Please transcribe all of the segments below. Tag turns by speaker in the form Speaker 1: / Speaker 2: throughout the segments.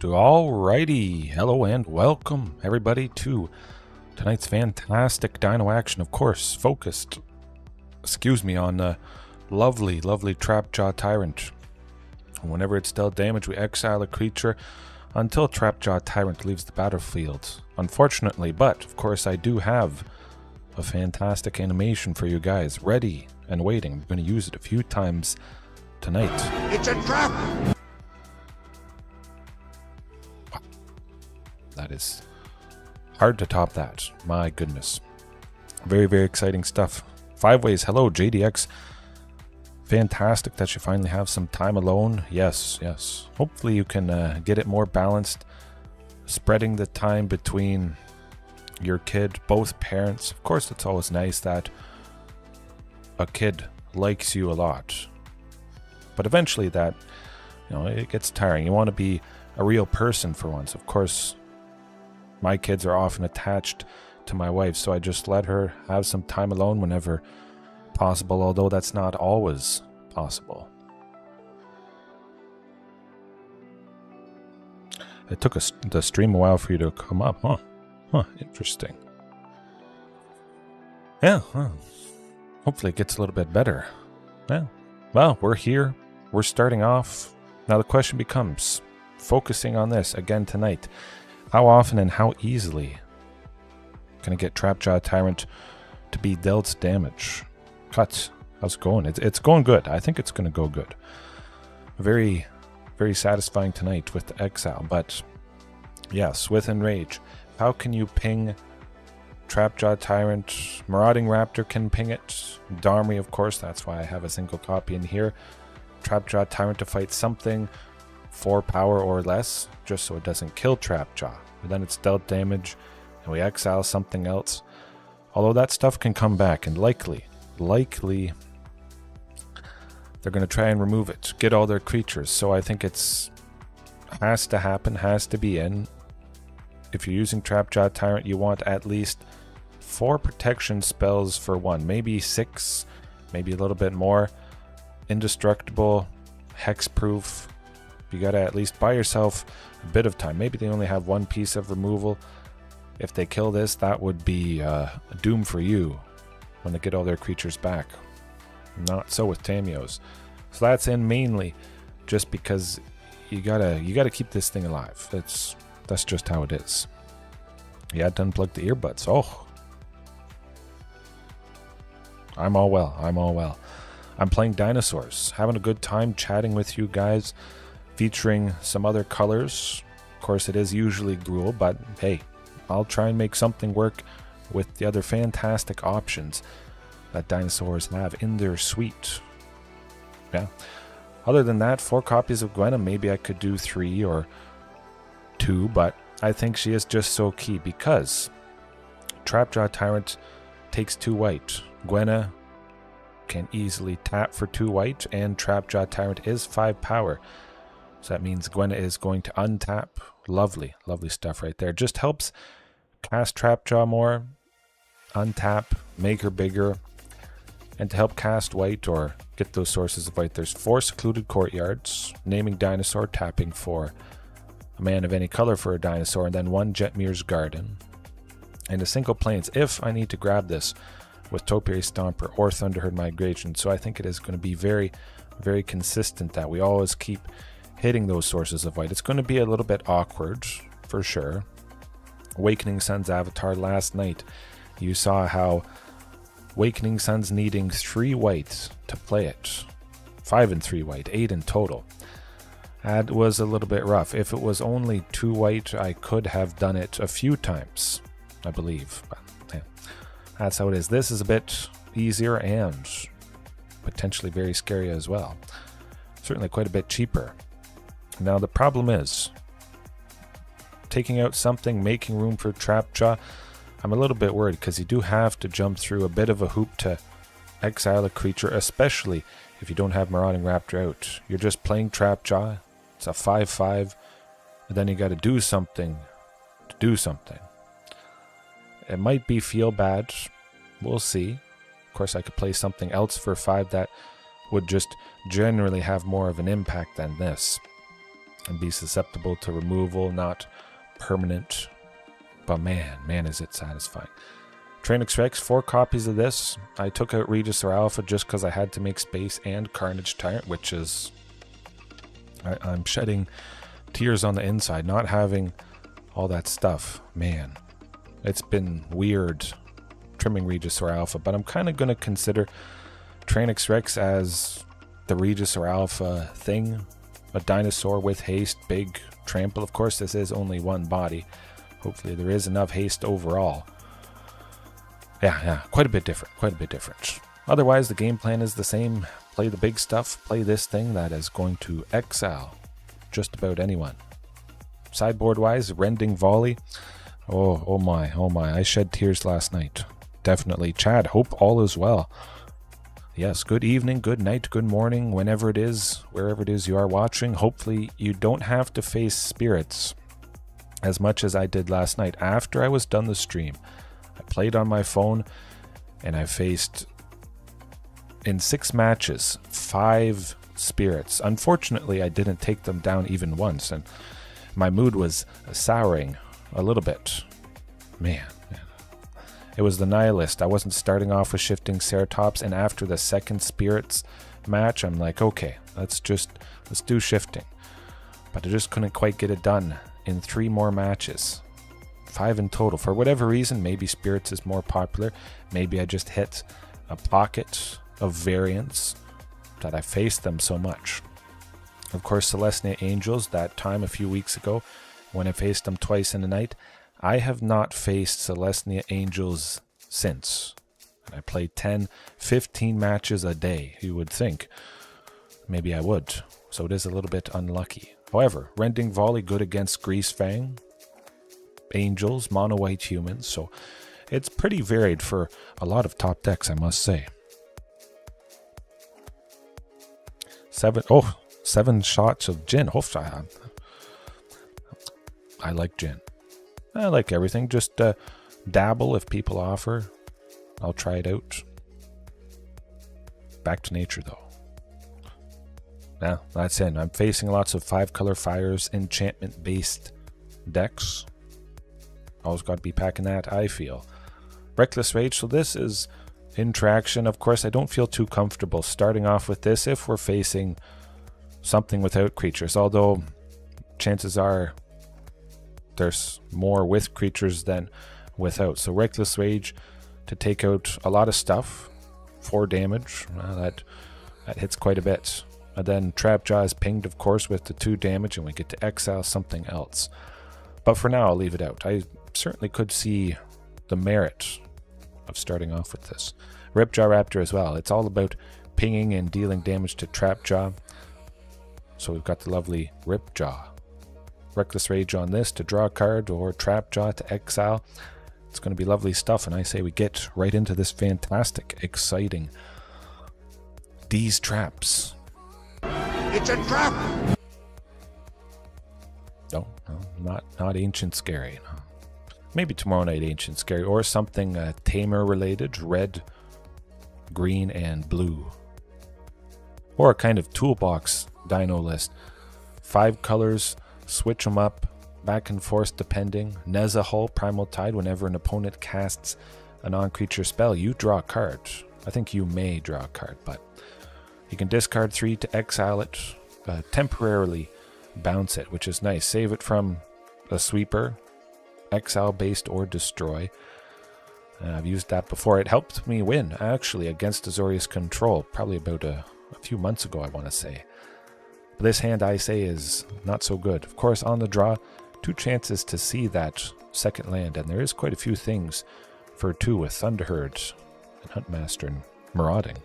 Speaker 1: Alrighty, hello and welcome everybody to tonight's fantastic dino action. Of course, focused, on the lovely Trapjaw Tyrant. Whenever it's dealt damage, we exile a creature until Trapjaw Tyrant leaves the battlefield. Unfortunately, but of course I do have a fantastic animation for you guys ready and waiting. I'm going to use it a few times tonight.
Speaker 2: It's a trap!
Speaker 1: That is hard to top that. My goodness. Very exciting stuff. 5 ways. Hello, JDX. Fantastic that you finally have some time alone. Yes. Hopefully you can get it more balanced. Spreading the time between your kid, both parents. Of course, it's always nice that a kid likes you a lot. But eventually that, it gets tiring. You want to be a real person for once. Of course, my kids are often attached to my wife, so I just let her have some time alone whenever possible, although that's not always possible. It took the stream a while for you to come up, huh? Interesting. Yeah, hopefully it gets a little bit better. Yeah, well, we're here. We're starting off. Now the question becomes, focusing on this again tonight, how often and how easily can I get Trapjaw Tyrant to be dealt damage? Cut. How's it going? It's going good. I think it's going to go good. Very satisfying tonight with the exile. But yes, with Enrage, how can you ping Trapjaw Tyrant? Marauding Raptor can ping it. Darmy, of course. That's why I have a single copy in here. Trapjaw Tyrant to fight something 4 power or less, just so it doesn't kill Trapjaw. But then it's dealt damage, and we exile something else. Although that stuff can come back, and likely they're going to try and remove it, get all their creatures. So I think has to happen, has to be in. If you're using Trapjaw Tyrant, you want at least 4 protection spells for 1, maybe 6, maybe a little bit more. Indestructible, hexproof. You gotta at least buy yourself a bit of time. Maybe they only have 1 piece of removal. If they kill this, that would be a doom for you when they get all their creatures back. Not so with Tamiyos. So that's in mainly just because you gotta keep this thing alive. That's just how it is. You had to unplug the earbuds. Oh, I'm all well. I'm playing Dinosaurs, having a good time chatting with you guys, featuring some other colors. Of course, it is usually Gruul, but hey, I'll try and make something work with the other fantastic options that Dinosaurs have in their suite. Yeah. Other than that, 4 copies of Gwenna. Maybe I could do 3 or 2, but I think she is just so key because Trapjaw Tyrant takes 2 white. Gwenna can easily tap for 2 white, and Trapjaw Tyrant is 5 power. So that means Gwenna is going to untap. Lovely stuff right there. Just helps cast Trapjaw more, untap, make her bigger, and to help cast white or get those sources of white, there's 4 secluded courtyards, naming Dinosaur, tapping for a man of any color for a dinosaur, and then 1 Jetmir's Garden. And a single plains if I need to grab this with Topiary Stomper or Thunderherd Migration. So I think it is going to be very consistent that we always keep hitting those sources of white. It's going to be a little bit awkward, for sure. Awakening Sun's avatar last night, you saw how Awakening Sun's needing 3 white to play it. 5 and 3 white, 8 in total. That was a little bit rough. If it was only 2 white, I could have done it a few times, I believe. But yeah, that's how it is. This is a bit easier and potentially very scary as well. Certainly quite a bit cheaper. Now the problem is taking out something, making room for Trapjaw. I'm a little bit worried because you do have to jump through a bit of a hoop to exile a creature, especially if you don't have Marauding Raptor out. You're just playing Trapjaw. It's a 5/5, and then you got to do something to do something. It might be feel bad. We'll see. Of course, I could play something else for 5 that would just generally have more of an impact than this and be susceptible to removal, not permanent. But man is it satisfying. Trainix Rex, 4 copies of this. I took out Regisaur Alpha just because I had to make space, and Carnage Tyrant, which is... I'm shedding tears on the inside, not having all that stuff. Man, it's been weird trimming Regisaur Alpha, but I'm kind of going to consider Trainix Rex as the Regisaur Alpha thing. A dinosaur with haste, big trample. Of course, this is only one body. Hopefully there is enough haste overall. Yeah, quite a bit different. Otherwise, the game plan is the same. Play the big stuff, play this thing that is going to exile just about anyone. Sideboard-wise, Rending Volley. Oh my, I shed tears last night. Definitely. Chad, hope all is well. Yes, good evening, good night, good morning, whenever it is, wherever it is you are watching. Hopefully you don't have to face spirits as much as I did last night. After I was done the stream, I played on my phone and I faced, in 6 matches, 5 spirits. Unfortunately, I didn't take them down even once, and my mood was souring a little bit. Man. It was the Nihilist. I wasn't starting off with Shifting Ceratops, and after the second Spirits match, I'm like, okay, let's do Shifting. But I just couldn't quite get it done in 3 more matches. 5 in total. For whatever reason, maybe Spirits is more popular. Maybe I just hit a pocket of variants that I faced them so much. Of course, Celestia Angels, that time a few weeks ago, when I faced them twice in a night, I have not faced Celestia Angels since. And I play 10, 15 matches a day. You would think maybe I would. So it is a little bit unlucky. However, Rending Volley good against Greasefang, Angels, Mono White Humans. So it's pretty varied for a lot of top decks, I must say. 7 shots of gin. I like gin. I like everything. Just dabble if people offer. I'll try it out. Back to nature, though. Now, that's it. I'm facing lots of 5-color fires, enchantment-based decks. Always got to be packing that, I feel. Reckless Rage. So this is interaction. Of course, I don't feel too comfortable starting off with this if we're facing something without creatures. Although, chances are there's more with creatures than without. So Reckless Rage to take out a lot of stuff. 4 damage. That hits quite a bit. And then Trapjaw is pinged, of course, with the 2 damage, and we get to exile something else. But for now, I'll leave it out. I certainly could see the merit of starting off with this. Ripjaw Raptor as well. It's all about pinging and dealing damage to Trapjaw. So we've got the lovely Ripjaw. Reckless Rage on this to draw a card, or Trapjaw to exile. It's going to be lovely stuff, and I say we get right into this fantastic, exciting DEEZ traps.
Speaker 2: It's a trap!
Speaker 1: No, not Ancient Scary. No. Maybe tomorrow night Ancient Scary, or something Tamer related, red, green, and blue. Or a kind of toolbox dino list. 5 colors, switch them up, back and forth depending. Nezahull, Primal Tide, whenever an opponent casts a non-creature spell, you draw a card. I think you may draw a card, but you can discard 3 to exile it, temporarily bounce it, which is nice. Save it from a sweeper, exile-based or destroy. I've used that before. It helped me win, actually, against Azorius Control, probably about a few months ago, I want to say. But this hand, I say, is not so good. Of course, on the draw, 2 chances to see that second land, and there is quite a few things for 2 with Thunderherd and Huntmaster and Marauding.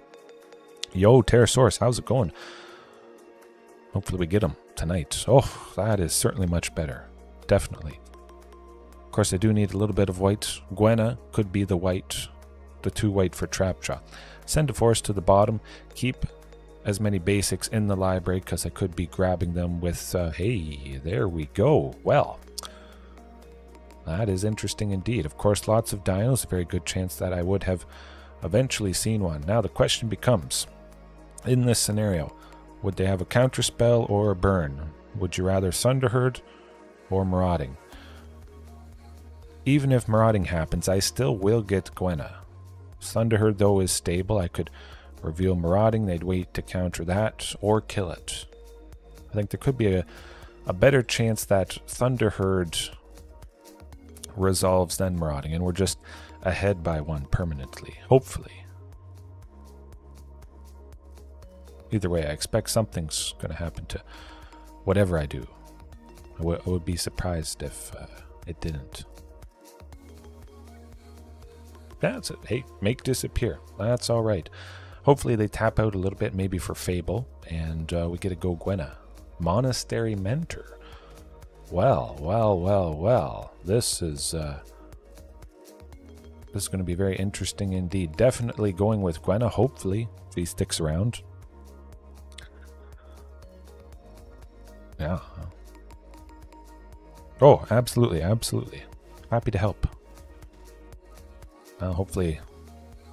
Speaker 1: Yo, Pterosaurus, how's it going? Hopefully we get him tonight. Oh, that is certainly much better. Definitely. Of course, I do need a little bit of white. Gwenna could be the white, the 2 white for Trapjaw. Send a force to the bottom. Keep as many basics in the library, because I could be grabbing them with, hey, there we go. Well, that is interesting indeed. Of course, lots of dinos. A very good chance that I would have eventually seen one. Now the question becomes, In this scenario, would they have a counterspell or a burn? Would you rather Thunderherd or Marauding? Even if Marauding happens, I still will get Gwenna. Thunderherd, though, is stable. I could reveal Marauding. They'd wait to counter that or kill it. I think there could be a better chance that Thunderherd resolves than Marauding, and we're just ahead by one permanently, hopefully. Either way, I expect something's going to happen to whatever I do. I would be surprised if it didn't. That's it. Hey, make disappear. That's all right. Hopefully they tap out a little bit, maybe for Fable, and we get a go Gwenna. Monastery Mentor. Well. This is going to be very interesting indeed. Definitely going with Gwenna, hopefully, if he sticks around. Yeah. Oh, absolutely. Happy to help. Hopefully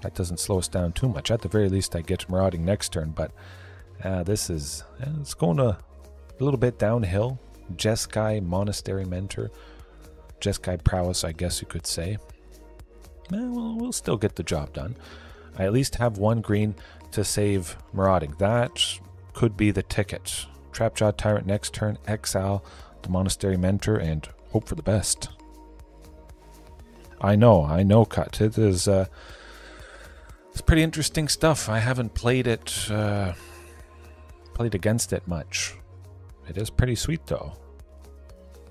Speaker 1: that doesn't slow us down too much. At the very least, I get Marauding next turn, but this is... it's going a little bit downhill. Jeskai Monastery Mentor. Jeskai Prowess, I guess you could say. We'll still get the job done. I at least have one green to save Marauding. That could be the ticket. Trapjaw Tyrant next turn, exile the Monastery Mentor, and hope for the best. I know, Cut. It is it's pretty interesting stuff. I haven't played against it much. It is pretty sweet, though.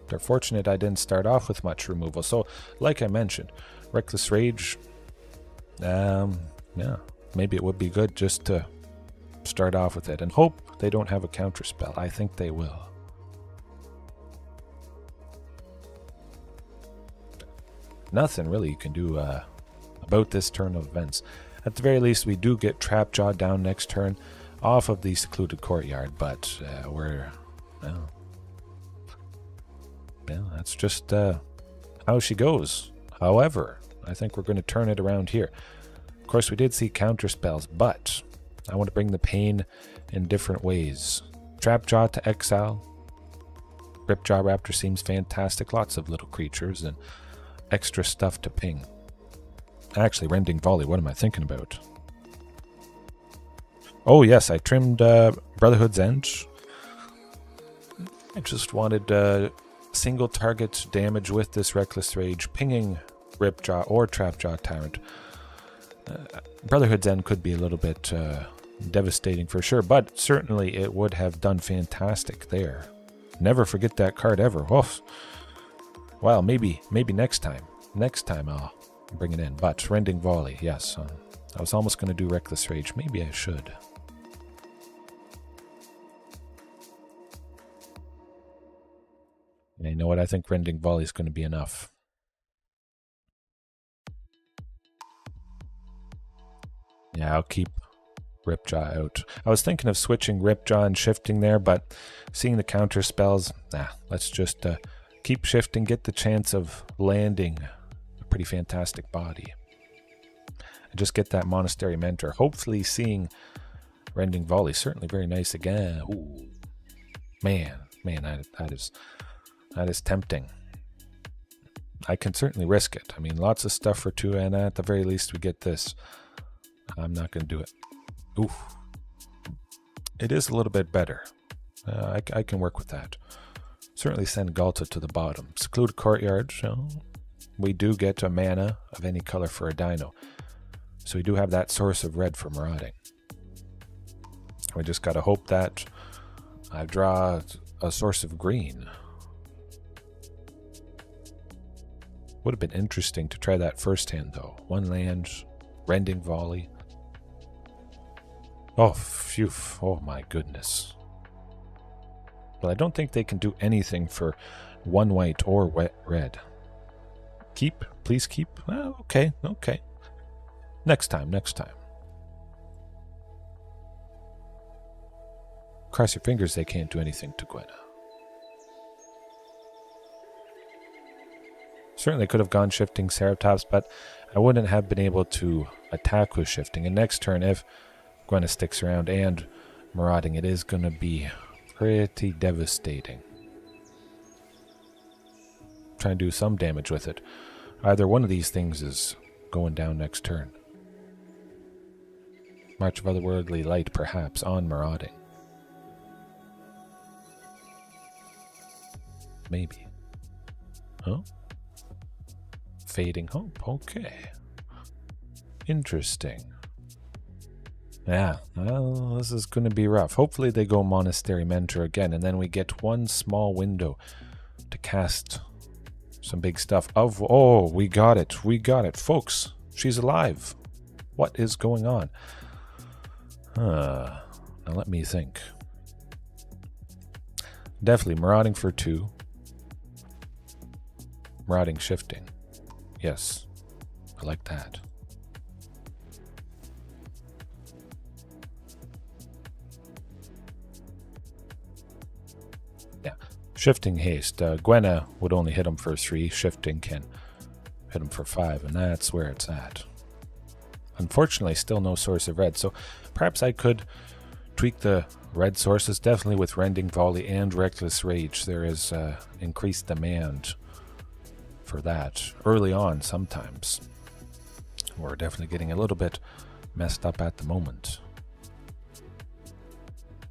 Speaker 1: They're fortunate I didn't start off with much removal. So, like I mentioned, Reckless Rage, yeah, maybe it would be good just to start off with it and hope they don't have a counterspell. I think they will. Nothing really you can do about this turn of events. At the very least, we do get Trapjaw down next turn off of the secluded courtyard, but that's just how she goes. However, I think we're going to turn it around here. Of course, we did see counterspells, but I want to bring the pain in different ways. Trapjaw to exile. Ripjaw Raptor seems fantastic. Lots of little creatures and extra stuff to ping. Actually, Rending Volley, what am I thinking about? Oh yes, I trimmed Brotherhood's End. I just wanted single target damage with this Reckless Rage, pinging Ripjaw or Trapjaw Tyrant. Brotherhood's End could be a little bit devastating for sure, but certainly it would have done fantastic there. Never forget that card ever. Woof. Well, maybe next time. Next time I'll bring it in. But Rending Volley, yes. I was almost going to do Reckless Rage. Maybe I should. And you know what? I think Rending Volley is going to be enough. Yeah, I'll keep Ripjaw out. I was thinking of switching Ripjaw and Shifting there, but seeing the counter spells, let's just keep Shifting, get the chance of landing a pretty fantastic body. And just get that Monastery Mentor. Hopefully seeing Rending Volley, certainly very nice again. Ooh. Man, that is tempting. I can certainly risk it. I mean, lots of stuff for 2, and at the very least we get this. I'm not going to do it. Oof. It is a little bit better. I can work with that. Certainly send Ghalta to the bottom. Secluded Courtyard. We do get a mana of any color for a dino. So we do have that source of red for Marauding. We just got to hope that I draw a source of green. Would have been interesting to try that first hand, though. 1 land, Rending Volley. Oh, phew. Oh, my goodness. Well, I don't think they can do anything for 1 white or red. Keep? Please keep? Oh, okay. Next time. Cross your fingers they can't do anything to Gwenna. Certainly could have gone Shifting Ceratops, but I wouldn't have been able to attack with Shifting. And next turn, if Gwenna sticks around and marauding, it is going to be pretty devastating. Try and do some damage with it. Either one of these things is going down next turn. March of Otherworldly Light, perhaps, on marauding. Maybe. Oh? Fading Hope, okay. Interesting. Yeah, well, this is going to be rough. Hopefully they go Monastery Mentor again, and then we get one small window to cast some big stuff. Oh, we got it. Folks, she's alive. What is going on? Now let me think. Definitely marauding for 2. Marauding shifting. Yes, I like that. Yeah, shifting haste. Gwenna would only hit him for 3. Shifting can hit him for 5, and that's where it's at. Unfortunately, still no source of red, so perhaps I could tweak the red sources. Definitely with Rending Volley and Reckless Rage, there is increased demand for that early on sometimes. We're definitely getting a little bit messed up at the moment.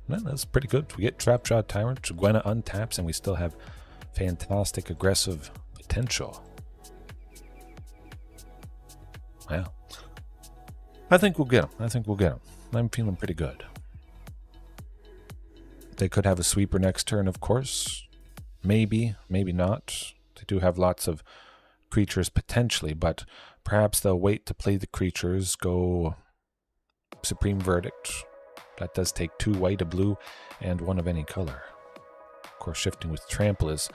Speaker 1: Well, that's pretty good. We get Trapjaw Tyrant, Gwenna untaps, and we still have fantastic aggressive potential. Well, I think we'll get him. I'm feeling pretty good. They could have a sweeper next turn, of course. Maybe, maybe not. They do have lots of creatures potentially, but perhaps they'll wait to play the creatures, go Supreme Verdict. That does take 2 white, a blue, and 1 of any color. Of course, shifting with Trample is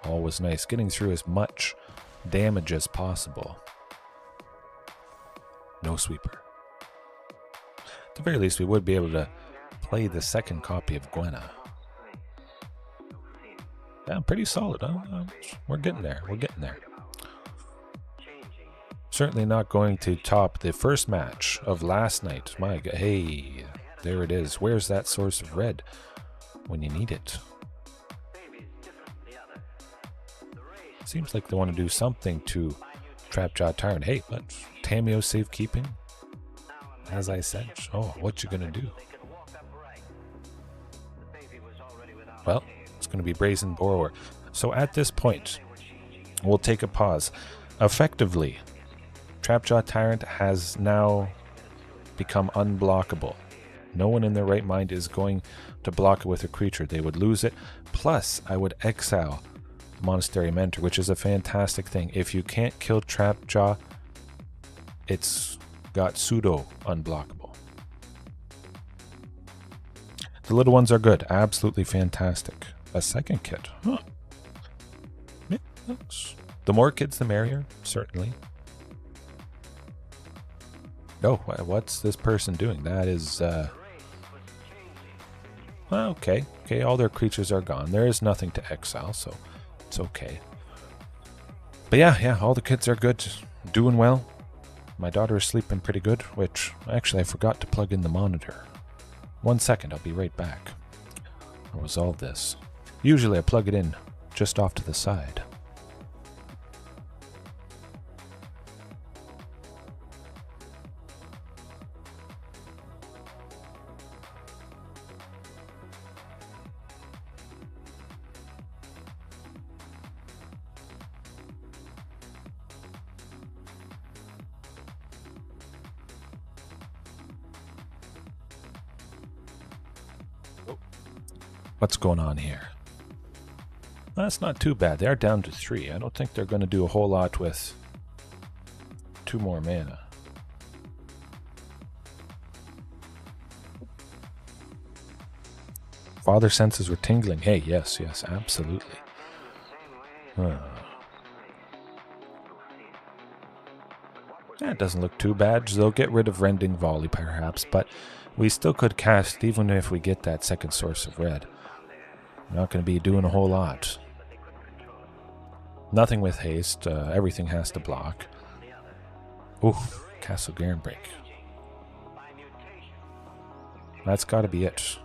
Speaker 1: always nice. Getting through as much damage as possible. No sweeper. At the very least, we would be able to play the second copy of Gwenna. Yeah, pretty solid, huh? We're getting there. Certainly not going to top the first match of last night. My God, hey, there it is. Where's that source of red when you need it? Seems like they want to do something to Trapjaw Tyrant. Hey, but Tamiyo Safekeeping, as I said. Oh, what you gonna do? Well, it's going to be Brazen Borrower. So at this point, we'll take a pause. Effectively, Trapjaw Tyrant has now become unblockable. No one in their right mind is going to block it with a creature. They would lose it. Plus, I would exile Monastery Mentor, which is a fantastic thing. If you can't kill Trapjaw, it's got pseudo unblockable. The little ones are good. Absolutely fantastic. A second kit. Huh. Yeah, the more kids, the merrier, certainly. Oh, what's this person doing? That is, well, okay. Okay, all their creatures are gone. There is nothing to exile, so it's okay. But yeah, all the kids are good. Doing well. My daughter is sleeping pretty good, which, actually, I forgot to plug in the monitor. 1 second, I'll be right back. I'll resolve this. Usually I plug it in just off to the side. What's going on here? That's not too bad. They are down to 3. I don't think they're going to do a whole lot with 2 more mana. Father senses were tingling. Hey, yes, absolutely. It doesn't look too bad. They'll get rid of Rending Volley, perhaps, but we still could cast, even if we get that second source of red. We're not going to be doing a whole lot. Nothing with haste. Everything has to block. Oof, Castle Garenbreak. That's got to be it.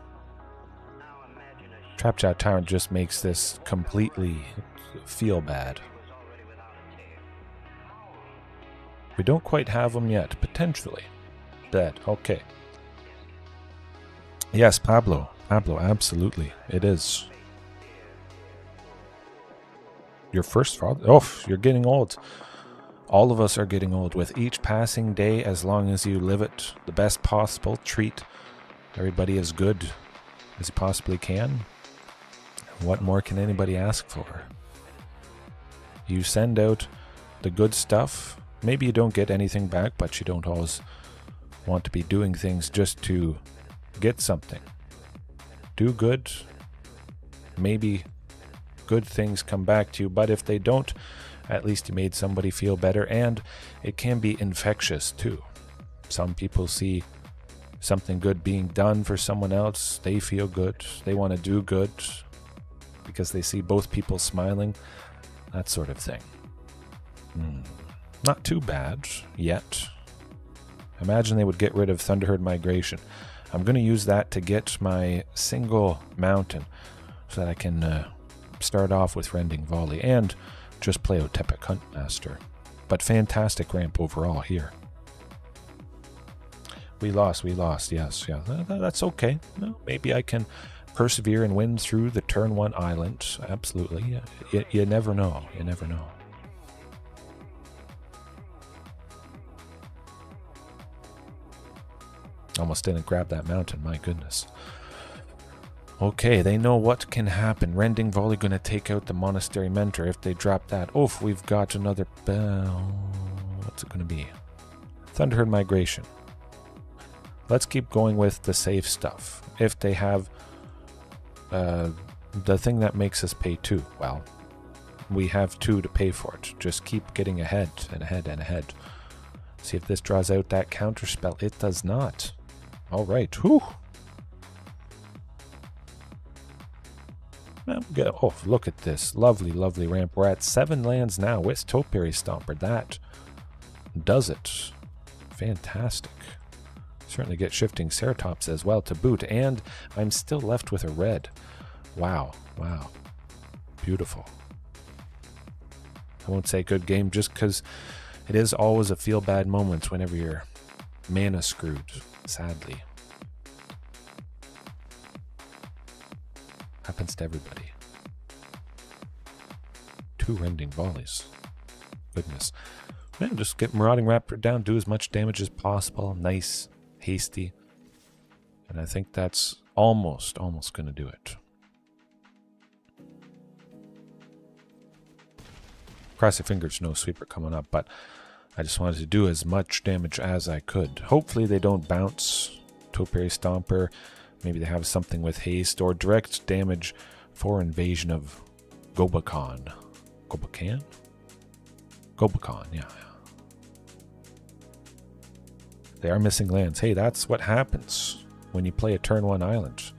Speaker 1: Trapjaw Tyrant just makes this completely feel bad. We don't quite have him yet, potentially. Dead, okay. Yes, Pablo. Pablo, absolutely. It is. Your first father? Oh, you're getting old. All of us are getting old. With each passing day, as long as you live it, the best possible, treat everybody as good as you possibly can. What more can anybody ask for? You send out the good stuff. Maybe you don't get anything back, but you don't always want to be doing things just to get something. Do good. Maybe good things come back to you, but if they don't, at least you made somebody feel better, and it can be infectious too. Some people see something good being done for someone else, they feel good, they want to do good because they see both people smiling, that sort of thing. Not too bad yet. Imagine they would get rid of Thunderherd Migration. I'm going to use that to get my single mountain so that I can start off with Rending Volley and just play Otepec Huntmaster. But fantastic ramp overall here. We lost, yes. Yeah, that's okay. No, maybe I can persevere and win through the turn 1 island. Absolutely. You never know. You never know. Almost didn't grab that mountain, my goodness. Okay, they know what can happen. Rending Volley going to take out the Monastery Mentor if they drop that. Oh, we've got another... what's it going to be? Thunderherd Migration. Let's keep going with the safe stuff. If they have the thing that makes us pay 2, well, we have 2 to pay for it. Just keep getting ahead and ahead and ahead. See if this draws out that counterspell. It does not. All right. Whew. Oh, look at this. Lovely, lovely ramp. We're at 7 lands now with Topiary Stomper. That does it. Fantastic. Certainly get Shifting Ceratops as well to boot. And I'm still left with a red. Wow. Wow. Beautiful. I won't say good game just because it is always a feel-bad moment whenever you're mana screwed, sadly. Happens to everybody. 2 Rending Volleys. Goodness. Man, just get Marauding Raptor down, do as much damage as possible. Nice, hasty. And I think that's almost going to do it. Cross your fingers, no sweeper coming up, but I just wanted to do as much damage as I could. Hopefully they don't bounce Topiary Stomper. Maybe they have something with haste or direct damage for invasion of Gobakan. Gobakan? Gobakan, yeah. They are missing lands. Hey, that's what happens when you play a turn 1 island.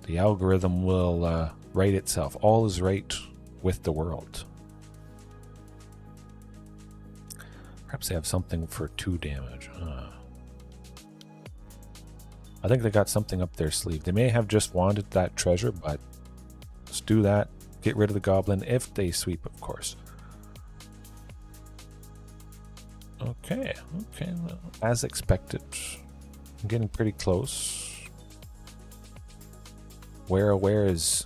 Speaker 1: The algorithm will right itself. All is right with the world. Perhaps they have something for 2 damage. I think they got something up their sleeve. They may have just wanted that treasure, but let's do that. Get rid of the goblin if they sweep, of course. Okay, well, as expected. I'm getting pretty close. Where is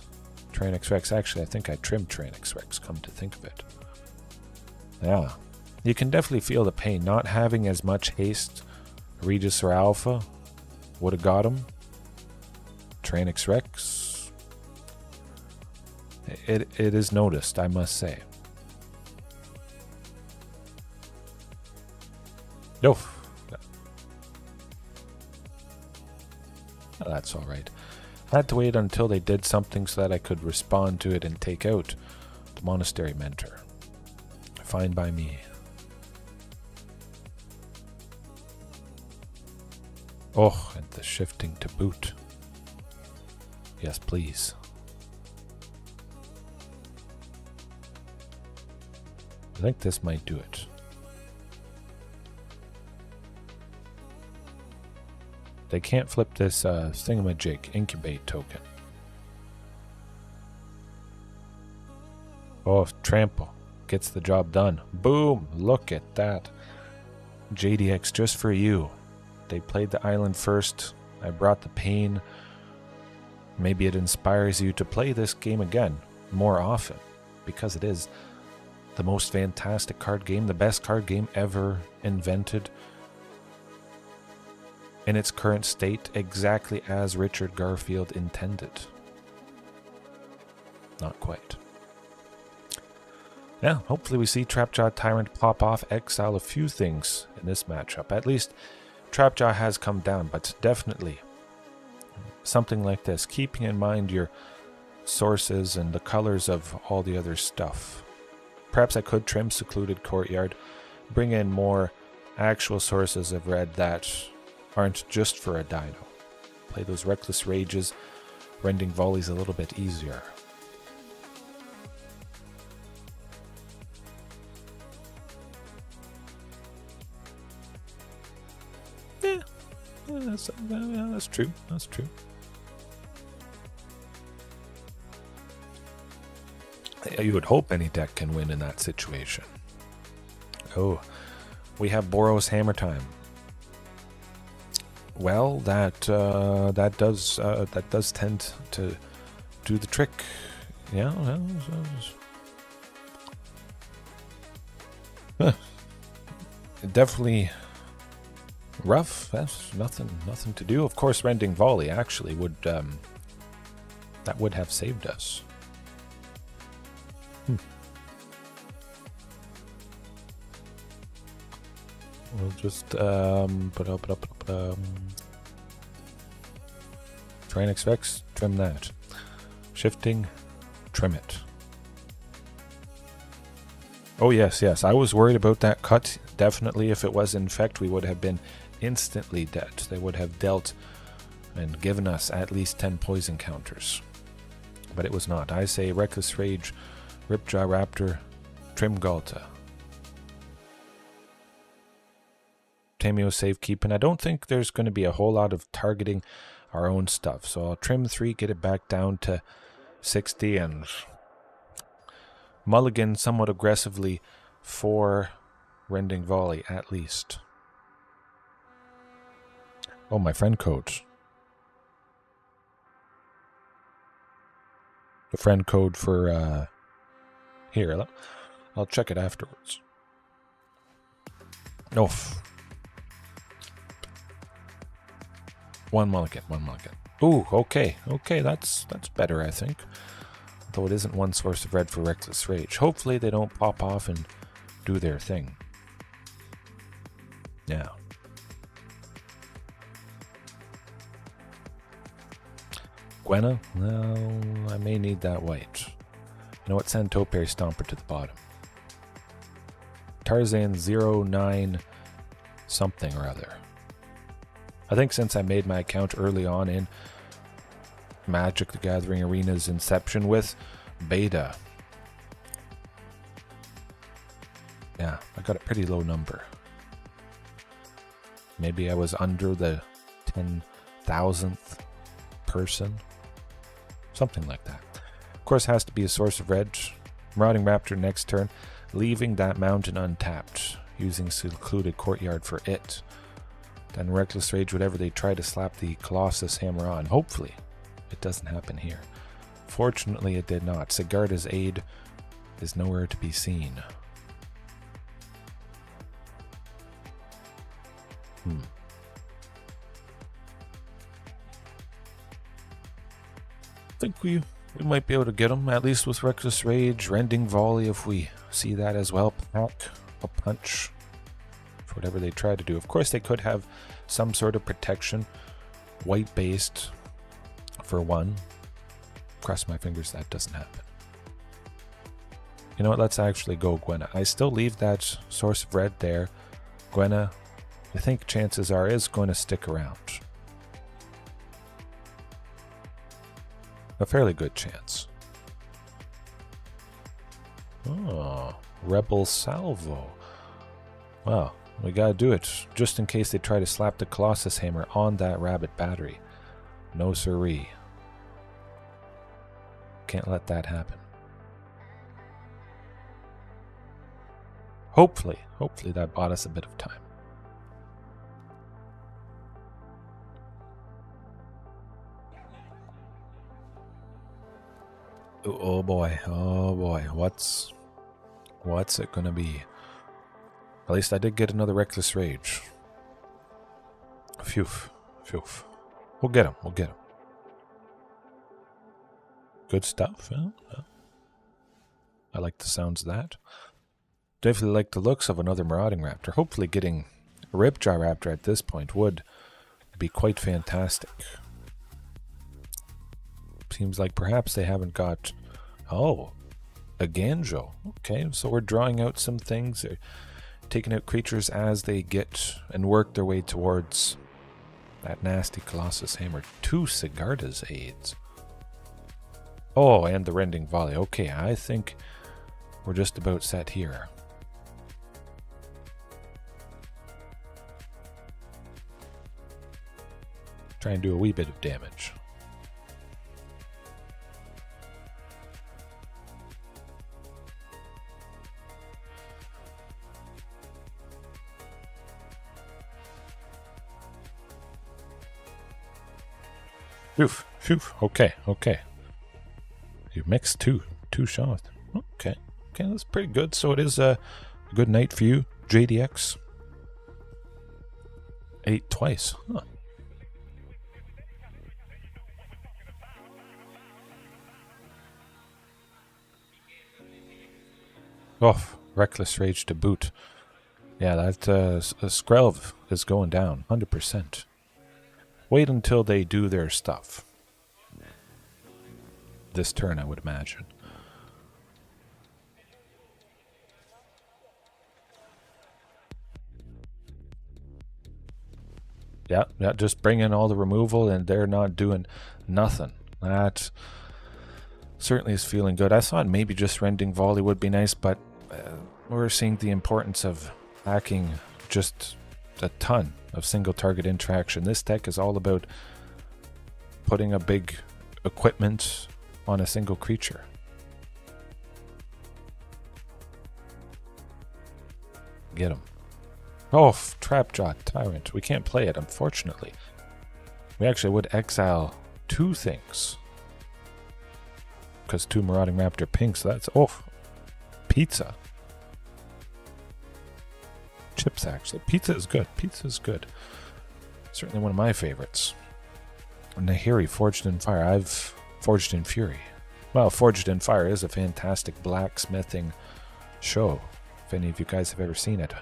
Speaker 1: Tranix Rex? Actually, I think I trimmed Tranix Rex, come to think of it. Yeah. You can definitely feel the pain. Not having as much haste, Regis or Alpha would have got him. Tranix Rex. It is noticed, I must say. No. That's alright. I had to wait until they did something so that I could respond to it and take out the Monastery Mentor. Fine by me. Oh, and the shifting to boot. Yes, please. I think this might do it. They can't flip this thingamajig incubate token. Oh, Trample gets the job done. Boom! Look at that. JDX just for you. They played the island first. I brought the pain. Maybe it inspires you to play this game again more often, because it is the most fantastic card game, the best card game ever invented in its current state, exactly as Richard Garfield intended. Not quite. Yeah, hopefully we see Trapjaw Tyrant pop off, exile a few things in this matchup. At least Trapjaw has come down, but definitely something like this, keeping in mind your sources and the colors of all the other stuff. Perhaps I could trim Secluded Courtyard, bring in more actual sources of red that aren't just for a dino. Play those Reckless Rages, Rending Volleys a little bit easier. Yeah, that's true. That's true. You would hope any deck can win in that situation. Oh, we have Boros Hammertime. Well, that does tend to do the trick. Yeah. Definitely rough. That's nothing to do. Of course, Rending Volley actually would that would have saved us. We'll just Train expects, trim that. Shifting, trim it. Oh yes, I was worried about that cut. Definitely, if it was infect, we would have been instantly dead. They would have dealt and given us at least 10 poison counters. But it was not. I say Reckless Rage, Ripjaw Raptor, trim Ghalta. Tamiyo Safekeeping. I don't think there's going to be a whole lot of targeting our own stuff. So I'll trim 3, get it back down to 60, and mulligan somewhat aggressively for Rending Volley at least. Oh, my friend code. The friend code for, here, I'll check it afterwards. Oh. One mulligan. Ooh, okay, that's better, I think. Though it isn't one source of red for Reckless Rage. Hopefully they don't pop off and do their thing. Yeah. Gwenna? No, I may need that white. You know what? Send Topiary Stomper to the bottom. Tarzan 09 something or other. I think since I made my account early on in Magic the Gathering Arena's inception with beta. Yeah, I got a pretty low number. Maybe I was under the 10,000th person. Something like that. Of course, has to be a source of red. Marauding Raptor next turn, leaving that mountain untapped, using Secluded Courtyard for it. Then Reckless Rage, whatever they try to slap the Colossus Hammer on. Hopefully, it doesn't happen here. Fortunately, it did not. Sigarda's aid is nowhere to be seen. I think we might be able to get him, at least with Reckless Rage, Rending Volley if we see that as well. Pack, a punch. Whatever they try to do. Of course, they could have some sort of protection, white-based, for one. Cross my fingers that doesn't happen. You know what? Let's actually go Gwenna. I still leave that source of red there. Gwenna, I think chances are, is going to stick around. A fairly good chance. Oh, Rebel Salvo. Wow. We gotta do it, just in case they try to slap the Colossus Hammer on that rabbit battery. No siree. Can't let that happen. Hopefully that bought us a bit of time. Oh boy, what's it gonna be? At least I did get another Reckless Rage. Phew. We'll get him. Good stuff, huh? I like the sounds of that. Definitely like the looks of another Marauding Raptor. Hopefully getting a Ripjaw Raptor at this point would be quite fantastic. Seems like perhaps they haven't got... Oh, a Ganjo. Okay, so we're drawing out some things. They're taking out creatures as they get and work their way towards that nasty Colossus Hammer. 2 Sigarda's aids. Oh, and the Rending Volley. Okay, I think we're just about set here. Try and do a wee bit of damage. Phew. Okay. You mixed two shots. Okay, that's pretty good. So it is a good night for you, JDX. 8 twice. Huh. Oh, Reckless Rage to boot. Yeah, that Skrelv is going down, 100%. Wait until they do their stuff. This turn, I would imagine. Yeah, just bring in all the removal and they're not doing nothing. That certainly is feeling good. I thought maybe just Rending Volley would be nice, but we're seeing the importance of hacking just a ton of single target interaction. This deck is all about putting a big equipment on a single creature. Get him. Oh, Trapjaw Tyrant. We can't play it, unfortunately. We actually would exile 2 things. Because 2 Marauding Raptor pinks, so that's... Oh, pizza. Chips, actually. Pizza is good. Certainly one of my favorites. Nahiri, Forged in Fire. I've Forged in Fury. Well, Forged in Fire is a fantastic blacksmithing show, if any of you guys have ever seen it.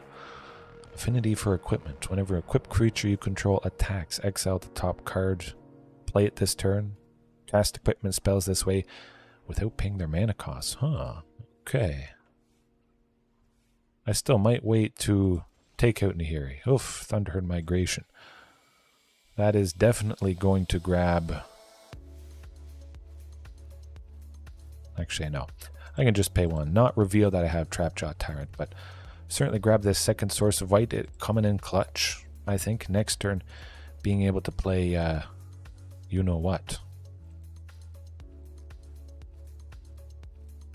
Speaker 1: Affinity for equipment. Whenever an equipped creature you control attacks, exile the top card. Play it this turn. Cast equipment spells this way without paying their mana costs. Huh. Okay. I still might wait to take out Nahiri. Oof, Thunderherd Migration. That is definitely going to grab... Actually, no. I can just pay 1. Not reveal that I have Trapjaw Tyrant, but certainly grab this second source of white. It coming in clutch, I think. Next turn, being able to play you know what.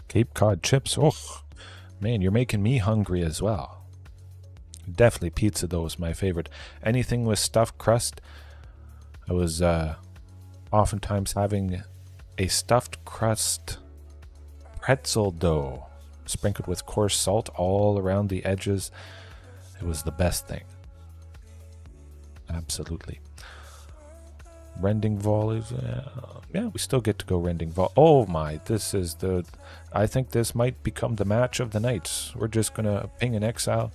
Speaker 1: Cape Cod chips. Oh, man, you're making me hungry as well. Definitely pizza, though, is my favorite. Anything with stuffed crust. I was oftentimes having a stuffed crust pretzel dough sprinkled with coarse salt all around the edges. It was the best thing. Absolutely. Rending Volleys. Yeah, we still get to go Rending Volley. Oh my, this is the... I think this might become the match of the night. We're just going to ping an exile.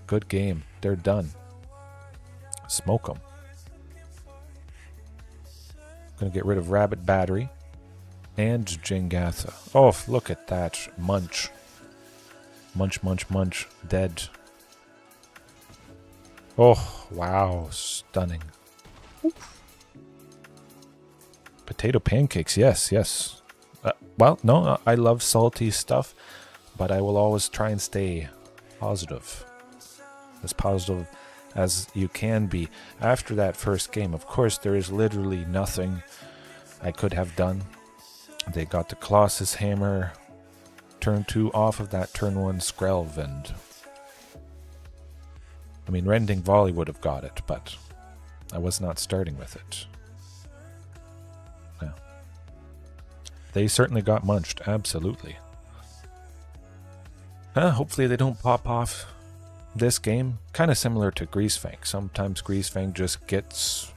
Speaker 1: Good game. They're done. Smoke them. Going to get rid of Rabbit Battery. And Jingatha. Oh, look at that. Munch. Munch. Dead. Oh, wow. Stunning. Oof. Potato pancakes. Yes. Well, no, I love salty stuff, but I will always try and stay positive. as positive as you can be. After that first game, of course, there is literally nothing I could have done. They got the Colossus Hammer, turn 2 off of that turn 1 Skrelv, and I mean, Rending Volley would have got it, but I was not starting with it. Yeah. They certainly got munched, absolutely. Hopefully they don't pop off this game. Kind of similar to Greasefang. Sometimes Greasefang just gets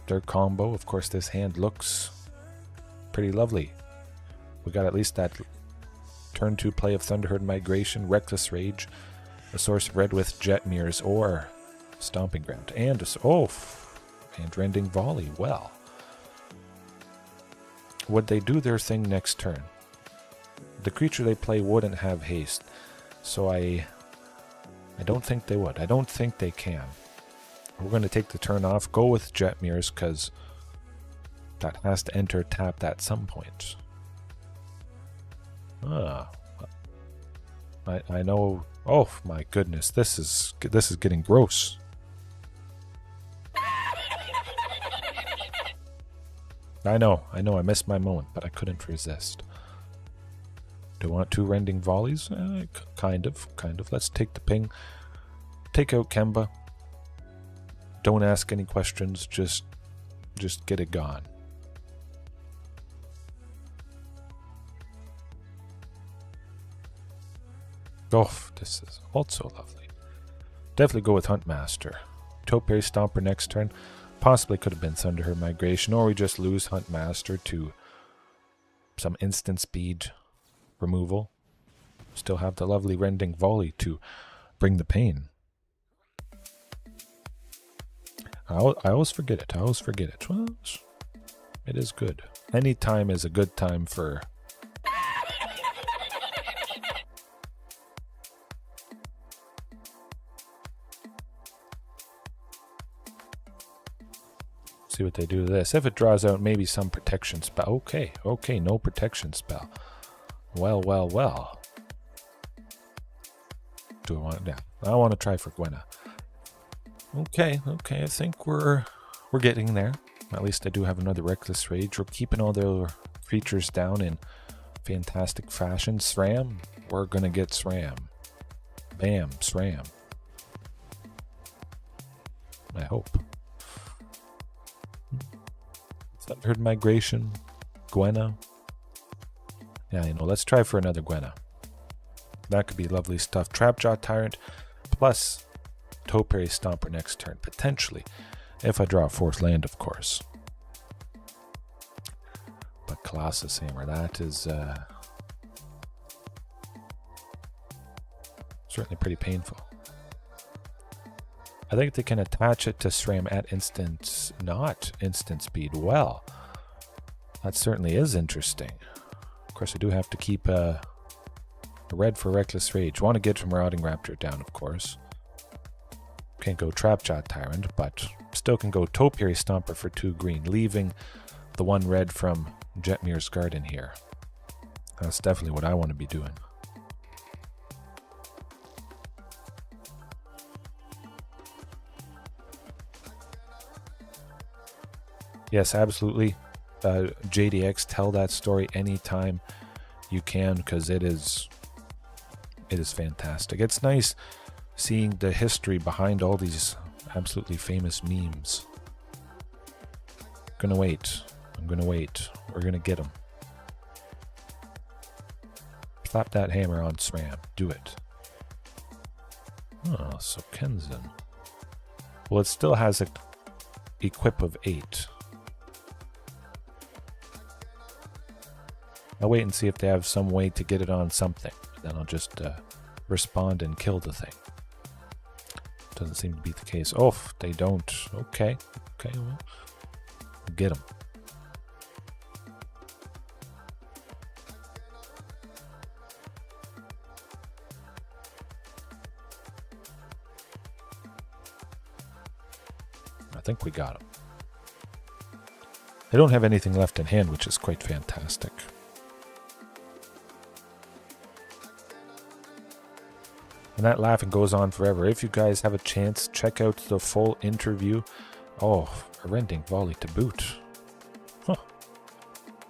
Speaker 1: their combo. Of course, this hand looks pretty lovely. We got at least that turn 2 play of Thunderherd Migration, Reckless Rage, a source of red with Jet Mirrors or Stomping Ground, and and Rending Volley. Well, would they do their thing next turn? The creature they play wouldn't have haste, so I don't think they would. I don't think they can. We're going to take the turn off, go with Jet Mirrors, because that has to enter tapped at some point. I know. Oh my goodness, this is getting gross. I know, I missed my moment, but I couldn't resist. Do I want 2 Rending Volleys? Kind of. Let's take the ping. Take out Kemba. Don't ask any questions, just get it gone. Oh, this is also lovely. Definitely go with Huntmaster. Topiary Stomper next turn. Possibly could have been Thunderherd Migration, or we just lose Huntmaster to some instant speed removal. Still have the lovely Rending Volley to bring the pain. I always forget it. Well, it is good. Any time is a good time for... See what they do to this. If it draws out maybe some protection spell. Okay, no protection spell. Well. Do I want it? Yeah, I want to try for Gwenna. Okay, I think we're getting there. At least I do have another Reckless Rage. We're keeping all the creatures down in fantastic fashion. SRAM, we're gonna get SRAM. Bam, SRAM. I hope. Thunderherd Migration, Gwenna. Yeah, let's try for another Gwenna. That could be lovely stuff. Trapjaw Tyrant plus Topiary Stomper next turn, potentially, if I draw a 4th land, of course. But Colossus Hammer, that is certainly pretty painful. I think they can attach it to SRAM at not instant speed. Well, that certainly is interesting. Of course, I do have to keep a red for Reckless Rage. Want to get Marauding Raptor down, of course. Can't go Trapjaw Tyrant, but still can go Topiary Stomper for 2 green, leaving the 1 red from Jetmir's Garden here. That's definitely what I want to be doing. Yes, absolutely. JDX, tell that story anytime you can, because it is fantastic. It's nice seeing the history behind all these absolutely famous memes. I'm gonna wait. We're gonna get them. Slap that hammer on SRAM. Do it. Oh, so Kenzan. Well, it still has a equip of 8. I'll wait and see if they have some way to get it on something. Then I'll just respond and kill the thing. Doesn't seem to be the case. Oh, they don't. Okay, well, get them. I think we got them. They don't have anything left in hand, which is quite fantastic. And that laughing goes on forever. If you guys have a chance, check out the full interview. Oh, a rending volley to boot. Huh.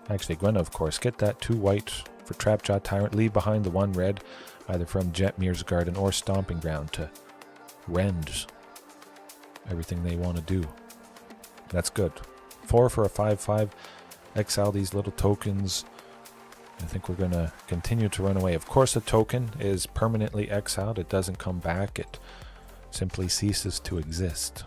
Speaker 1: Actually, Gwenna, of course, get that 2 white for Trapjaw Tyrant. Leave behind the 1 red, either from Jetmir's Garden or Stomping Ground to rend everything they want to do. That's good. 4 for a 5/5. Exile these little tokens. I think we're going to continue to run away. Of course, a token is permanently exiled. It doesn't come back. It simply ceases to exist.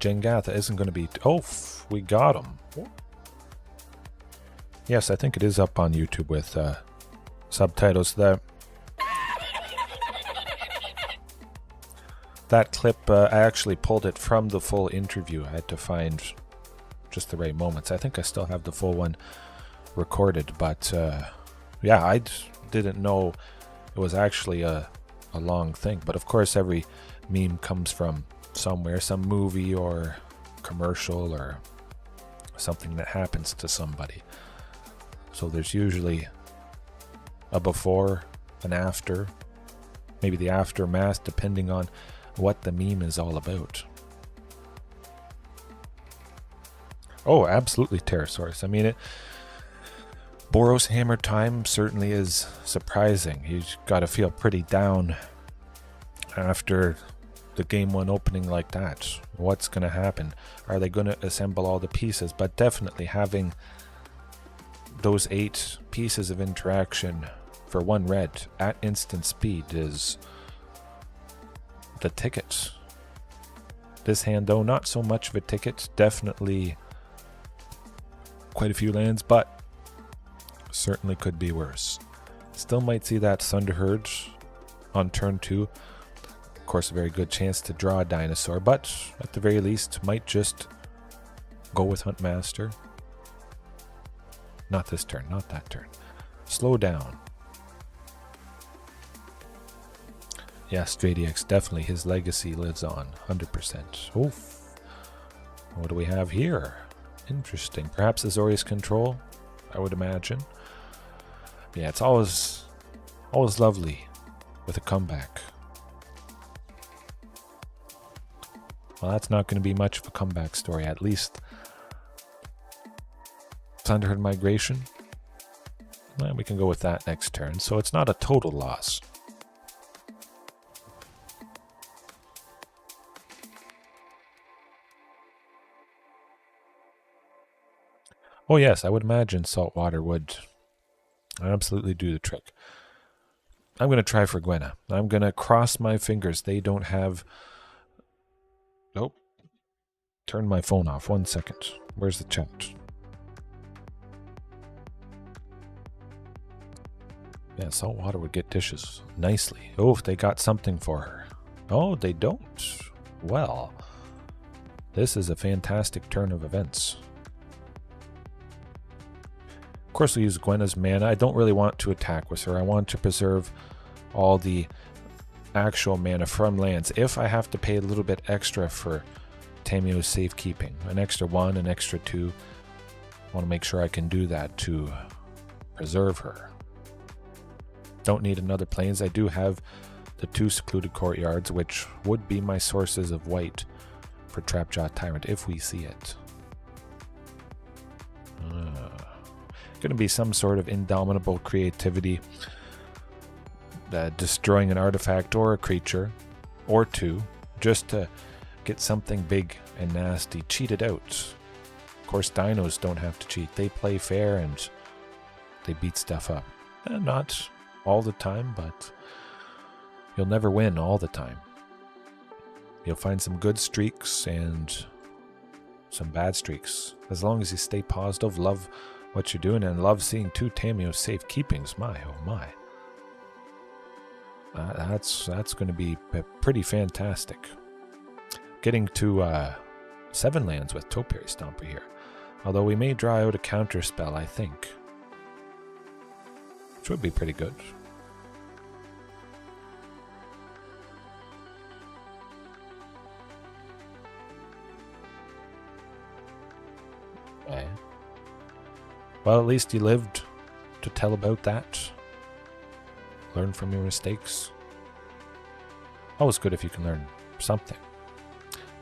Speaker 1: Ghalta isn't going to be... Oh, we got him. Yes, I think it is up on YouTube with subtitles. That clip, I actually pulled it from the full interview. I had to find just the right moments. I think I still have the full one recorded, but yeah, I didn't know it was actually a long thing. But of course, every meme comes from somewhere, some movie or commercial or something that happens to somebody. So there's usually a before, an after, maybe the aftermath, depending on what the meme is all about. Oh, absolutely, Pterosaurus. I mean, Boros Hammertime certainly is surprising. You've got to feel pretty down after the game 1 opening like that. What's going to happen? Are they going to assemble all the pieces? But definitely having those 8 pieces of interaction for 1 red at instant speed is the ticket. This hand, though, not so much of a ticket. Definitely quite a few lands, but certainly could be worse. Still might see that Thunderherd on turn 2. Of course, a very good chance to draw a Dinosaur, but at the very least, might just go with Huntmaster. Not this turn, not that turn. Slow down. Yeah, StradeX, definitely his legacy lives on, 100%. Oof. What do we have here? Interesting. Perhaps Azorius Control, I would imagine. Yeah, it's always lovely with a comeback. Well, that's not going to be much of a comeback story, at least. Thunderherd Migration. Well, we can go with that next turn, so it's not a total loss. Oh yes, I would imagine Saltwater would absolutely do the trick. I'm going to try for Gwenna. I'm going to cross my fingers they don't have... Nope. Turn my phone off. 1 second. Where's the chat? Yeah, Saltwater would get dishes nicely. Oh, if they got something for her. Oh, they don't. Well, this is a fantastic turn of events. Of course, we use Gwenna's mana. I don't really want to attack with her. I want to preserve all the actual mana from lands. If I have to pay a little bit extra for Tamiyo's Safekeeping, an extra 1, an extra 2, I want to make sure I can do that to preserve her. Don't need another plains. I do have the 2 secluded courtyards, which would be my sources of white for Trapjaw Tyrant if we see it. Going to be some sort of indomitable creativity, destroying an artifact or a creature or 2 just to get something big and nasty. Cheat it out. Of course, dinos don't have to cheat. They play fair and they beat stuff up. Not all the time, but you'll never win all the time. You'll find some good streaks and some bad streaks. As long as you stay positive, love what you're doing, and love seeing 2 Tamiyo Safekeepings. My, oh my. That's going to be pretty fantastic. Getting to 7 lands with Topiary Stomper here. Although we may draw out a counter spell, I think. Which would be pretty good. Well, at least you lived to tell about that. Learn from your mistakes. Always good if you can learn something.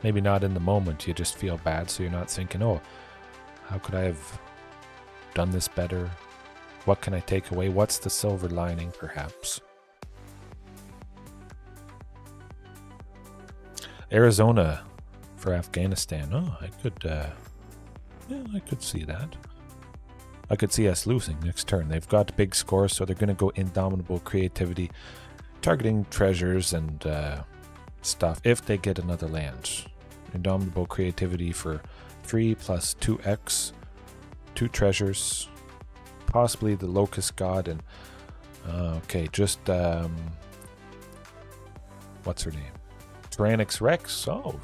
Speaker 1: Maybe not in the moment, you just feel bad, so you're not thinking, oh, how could I have done this better? What can I take away? What's the silver lining, perhaps? Arizona for Afghanistan. Oh, I could see that. I could see us losing next turn. They've got big scores, so they're going to go Indomitable Creativity, targeting treasures and stuff if they get another land. Indomitable Creativity for 3 plus 2x, 2 treasures, possibly the Locust God, and okay, just what's her name? Tyrannix Rex. Oh,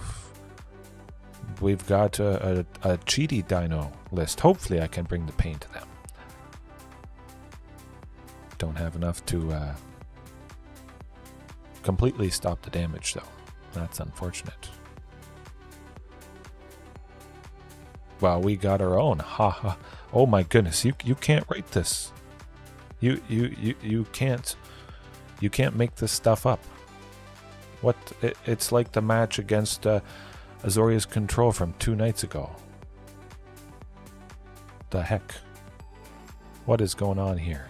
Speaker 1: we've got a cheaty dino list. Hopefully I can bring the pain to them. Don't have enough to completely stop the damage, though. That's unfortunate. Well, we got our own. Ha ha. Oh my goodness, you can't write this. You can't make this stuff up. What it's like the match against Azorius Control from 2 nights ago. The heck? What is going on here?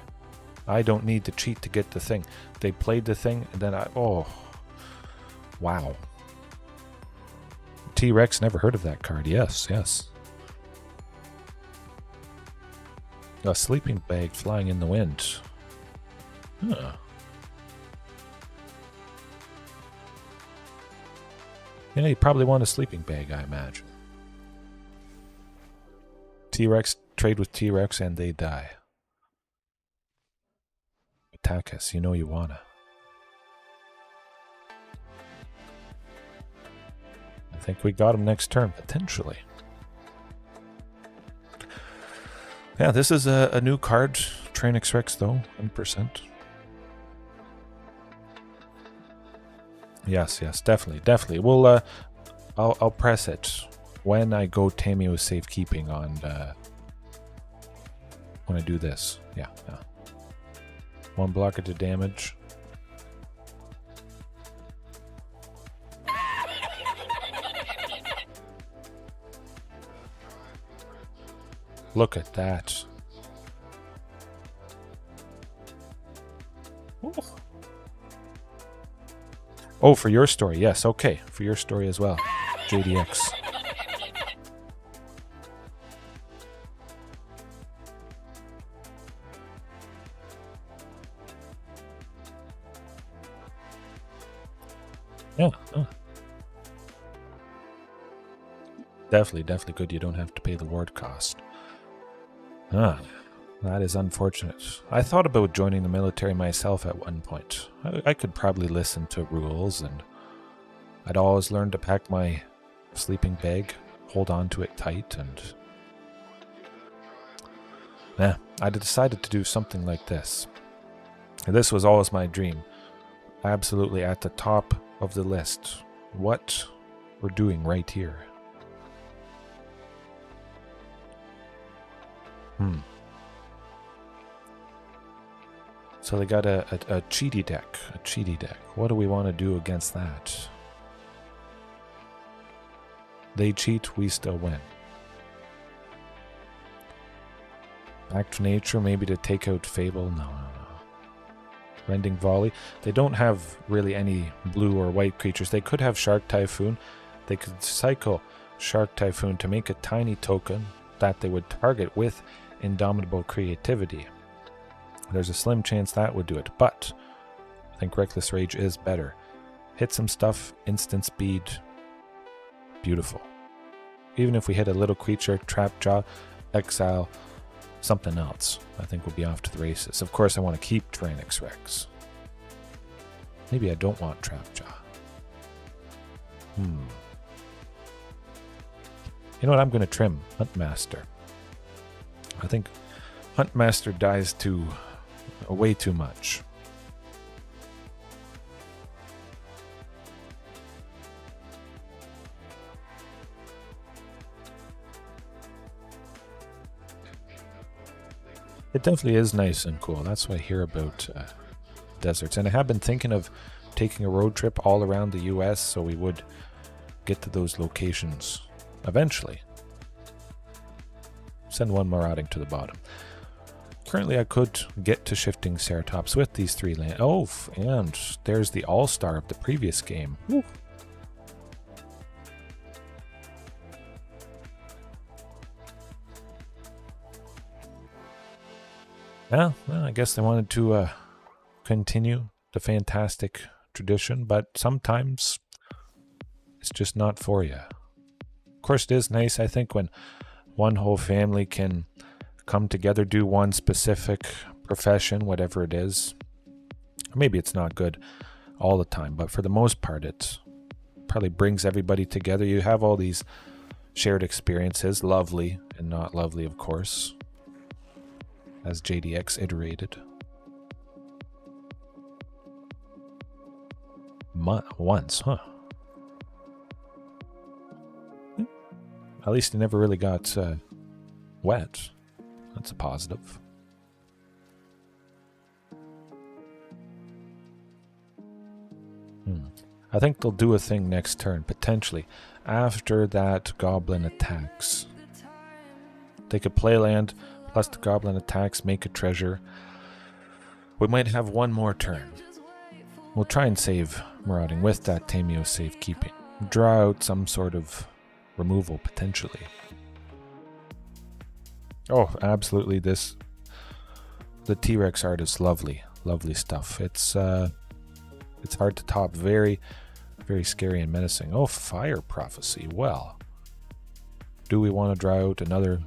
Speaker 1: I don't need to cheat to get the thing. They played the thing and then oh. Wow. T-Rex, never heard of that card. Yes, yes. A sleeping bag flying in the wind. Huh. Yeah, you probably want a sleeping bag, I imagine. T-Rex, trade with T-Rex and they die. Attack us, you know you wanna. I think we got him next turn, potentially. Yeah, this is a new card. Tyrannix Rex, though, 100%. Yes, yes, definitely, definitely. We'll, I'll press it when I go Tamiyo Safekeeping on, when I do this. Yeah, yeah. 1 blocker to damage. Look at that. Ooh. Oh, for your story. Yes, okay. For your story as well. JDX. Yeah. Oh. Definitely, definitely good. You don't have to pay the ward cost. Ah, that is unfortunate. I thought about joining the military myself at one point. I could probably listen to rules, and I'd always learn to pack my sleeping bag, hold on to it tight, and... yeah, I decided to do something like this. And this was always my dream. Absolutely at the top of the list. What we're doing right here. So they got a cheaty deck. A cheaty deck. What do we want to do against that? They cheat, we still win. Back to nature, maybe to take out Fable. No. Rending Volley. They don't have really any blue or white creatures. They could have Shark Typhoon. They could cycle Shark Typhoon to make a tiny token that they would target with Indomitable Creativity. There's a slim chance that would do it, but I think Reckless Rage is better. Hit some stuff, instant speed, beautiful. Even if we hit a little creature, Trapjaw, exile, something else, I think we'll be off to the races. Of course, I want to keep Tyrannix Rex. Maybe I don't want Trapjaw. You know what? I'm going to trim Huntmaster. I think Huntmaster dies way too much. It definitely is nice and cool. That's what I hear about deserts. And I have been thinking of taking a road trip all around the US so we would get to those locations eventually. Send one marauding to the bottom. Currently, I could get to Shifting Ceratops with these 3 land. Oh, and there's the all-star of the previous game. Woo. Yeah, well, I guess they wanted to continue the fantastic tradition, but sometimes it's just not for you. Of course, it is nice, I think, when one whole family can come together, do one specific profession, whatever it is. Maybe it's not good all the time, but for the most part, it probably brings everybody together. You have all these shared experiences, lovely and not lovely, of course, as JDX iterated. Once, huh? At least it never really got wet. That's a positive. I think they'll do a thing next turn, potentially. After that goblin attacks. They could play land, plus the goblin attacks, make a treasure. We might have one more turn. We'll try and save Marauding with that Tamiyo Safekeeping. Draw out some sort of removal, potentially. Oh, absolutely, the T-Rex art is lovely. Lovely stuff. It's hard to top. Very, very scary and menacing. Oh, Fire Prophecy. Well, do we want to draw out another?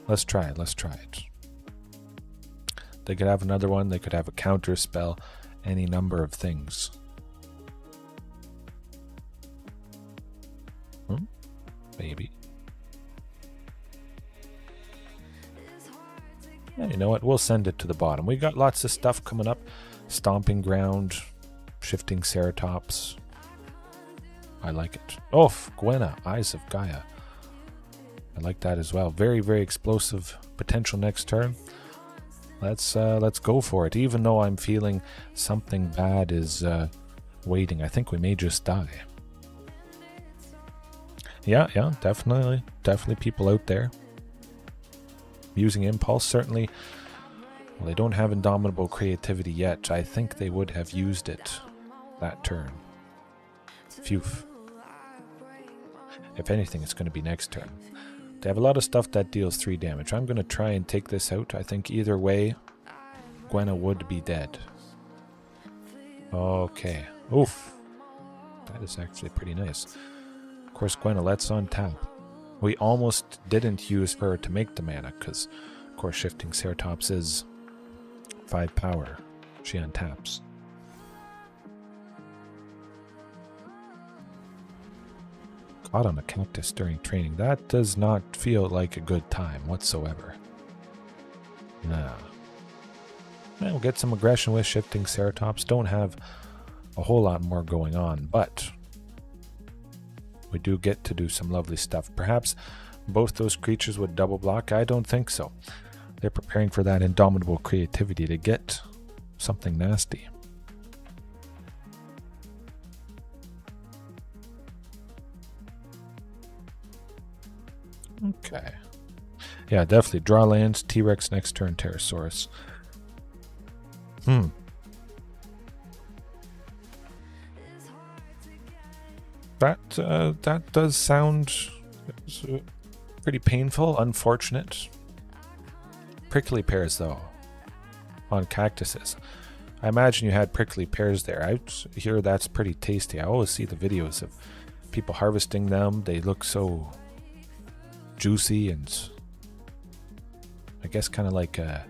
Speaker 1: Let's try it. Let's try it. They could have another one. They could have a counter spell. Any number of things. Maybe. Yeah, you know what? We'll send it to the bottom. We got lots of stuff coming up. Stomping Ground, Shifting Ceratops. I like it. Oh, Gwenna, Eyes of Gaea. I like that as well. Very, very explosive potential next turn. Let's go for it. Even though I'm feeling something bad is waiting. I think we may just die. Yeah, definitely people out there using Impulse. Certainly, well, they don't have Indomitable creativity yet. I think they would have used it that turn. Phew. If anything, it's going to be next turn. They have a lot of stuff that deals 3 damage. I'm going to try and take this out. I think either way, Gwenna would be dead. Okay. Oof. That is actually pretty nice. Of course, Gwenna lets on tap. We almost didn't use her to make the mana, because, of course, Shifting Ceratops is 5 power. She untaps. Caught on a cactus during training. That does not feel like a good time whatsoever. Nah. We'll get some aggression with Shifting Ceratops. Don't have a whole lot more going on, but we do get to do some lovely stuff. Perhaps both those creatures would double block. I don't think so. They're preparing for that Indomitable creativity to get something nasty. Okay. Yeah, definitely. Draw lands, T-Rex next turn, Pterosaurus. That does sound pretty painful, unfortunate. Prickly pears, though, on cactuses. I imagine you had prickly pears there. I hear that's pretty tasty. I always see the videos of people harvesting them. They look so juicy and I guess kind of like a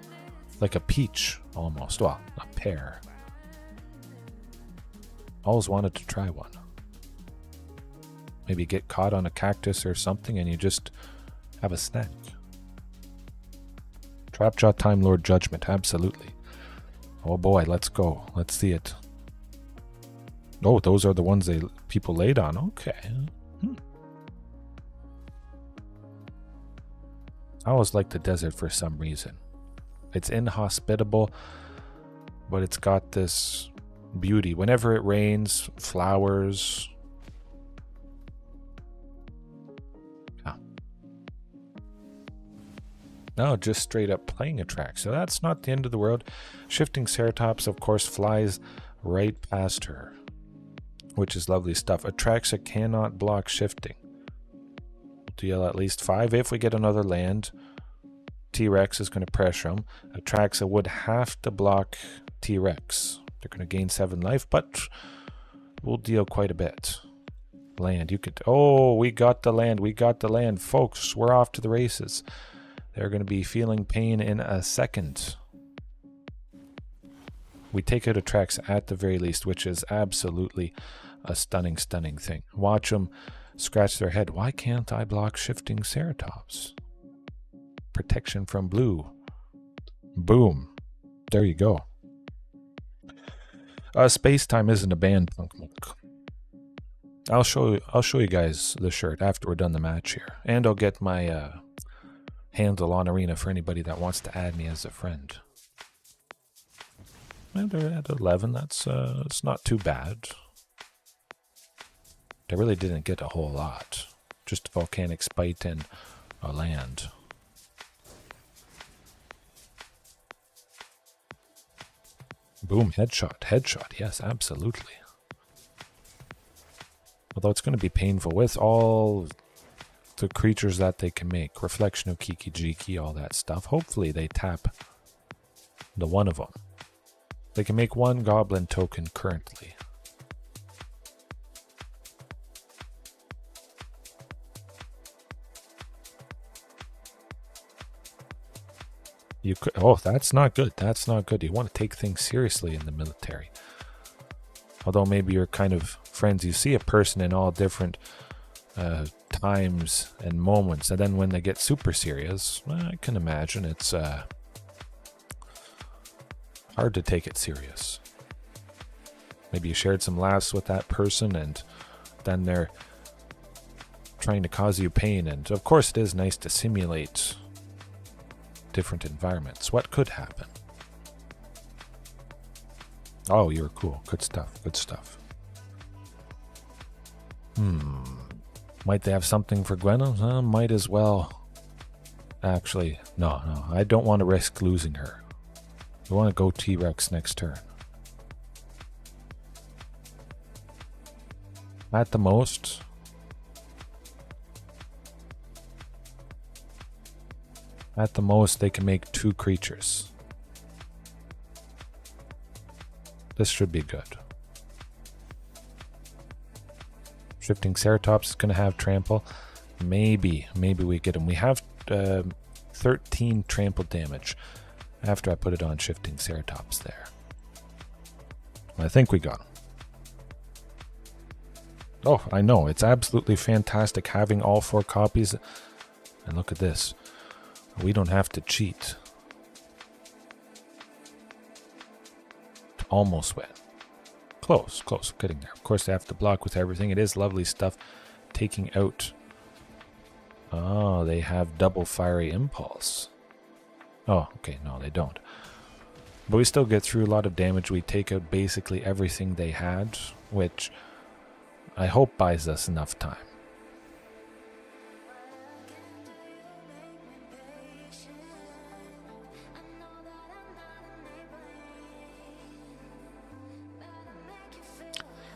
Speaker 1: peach almost. Well, a pear. Always wanted to try one. Maybe get caught on a cactus or something and you just have a snack. Trapjaw Time Lord Judgment, absolutely. Oh boy, let's go. Let's see it. Oh, those are the ones people laid on. Okay. I always like the desert for some reason. It's inhospitable, but it's got this beauty. Whenever it rains, flowers. No, just straight up playing a track. So that's not the end of the world. Shifting Ceratops, of course, flies right past her, which is lovely stuff. Atraxa cannot block shifting. Deal at least 5 if we get another land. T-Rex is going to pressure him. Atraxa would have to block T-Rex. They're going to gain 7 life, but we'll deal quite a bit. Land, you could... Oh, we got the land. We got the land. Folks, we're off to the races. They're going to be feeling pain in a second. We take out Atraxa at the very least, which is absolutely a stunning, stunning thing. Watch them scratch their head. Why can't I block Shifting Ceratops? Protection from blue. Boom. There you go. Space Time isn't a band, Punk Monk. I'll show you guys the shirt after we're done the match here. And I'll get my handle on Arena for anybody that wants to add me as a friend. And they're at 11. That's it's not too bad. They really didn't get a whole lot. Just a Volcanic Spite and a land. Boom, headshot. Headshot, yes, absolutely. Although it's going to be painful with all the creatures that they can make. Reflection of Kiki Jiki, all that stuff. Hopefully they tap the one of them. They can make 1 goblin token currently. You could, oh, that's not good. That's not good. You want to take things seriously in the military. Although maybe you're kind of friends. You see a person in all different times and moments, and then when they get super serious, I can imagine it's hard to take it serious. Maybe you shared some laughs with that person, and then they're trying to cause you pain. And of course, it is nice to simulate different environments. What could happen? Oh, you're cool. Good stuff. Good stuff. Might they have something for Gwenna? Might as well. Actually, no. I don't want to risk losing her. I want to go T-Rex next turn. At the most. At the most, they can make 2 creatures. This should be good. Shifting Ceratops is going to have trample. Maybe we get him. We have 13 trample damage after I put it on Shifting Ceratops there. I think we got him. Oh, I know. It's absolutely fantastic having all 4 copies. And look at this. We don't have to cheat. Almost win. Close. Getting there. Of course, they have to block with everything. It is lovely stuff. Taking out. Oh, they have double fiery impulse. Oh, okay. No, they don't. But we still get through a lot of damage. We take out basically everything they had, which I hope buys us enough time.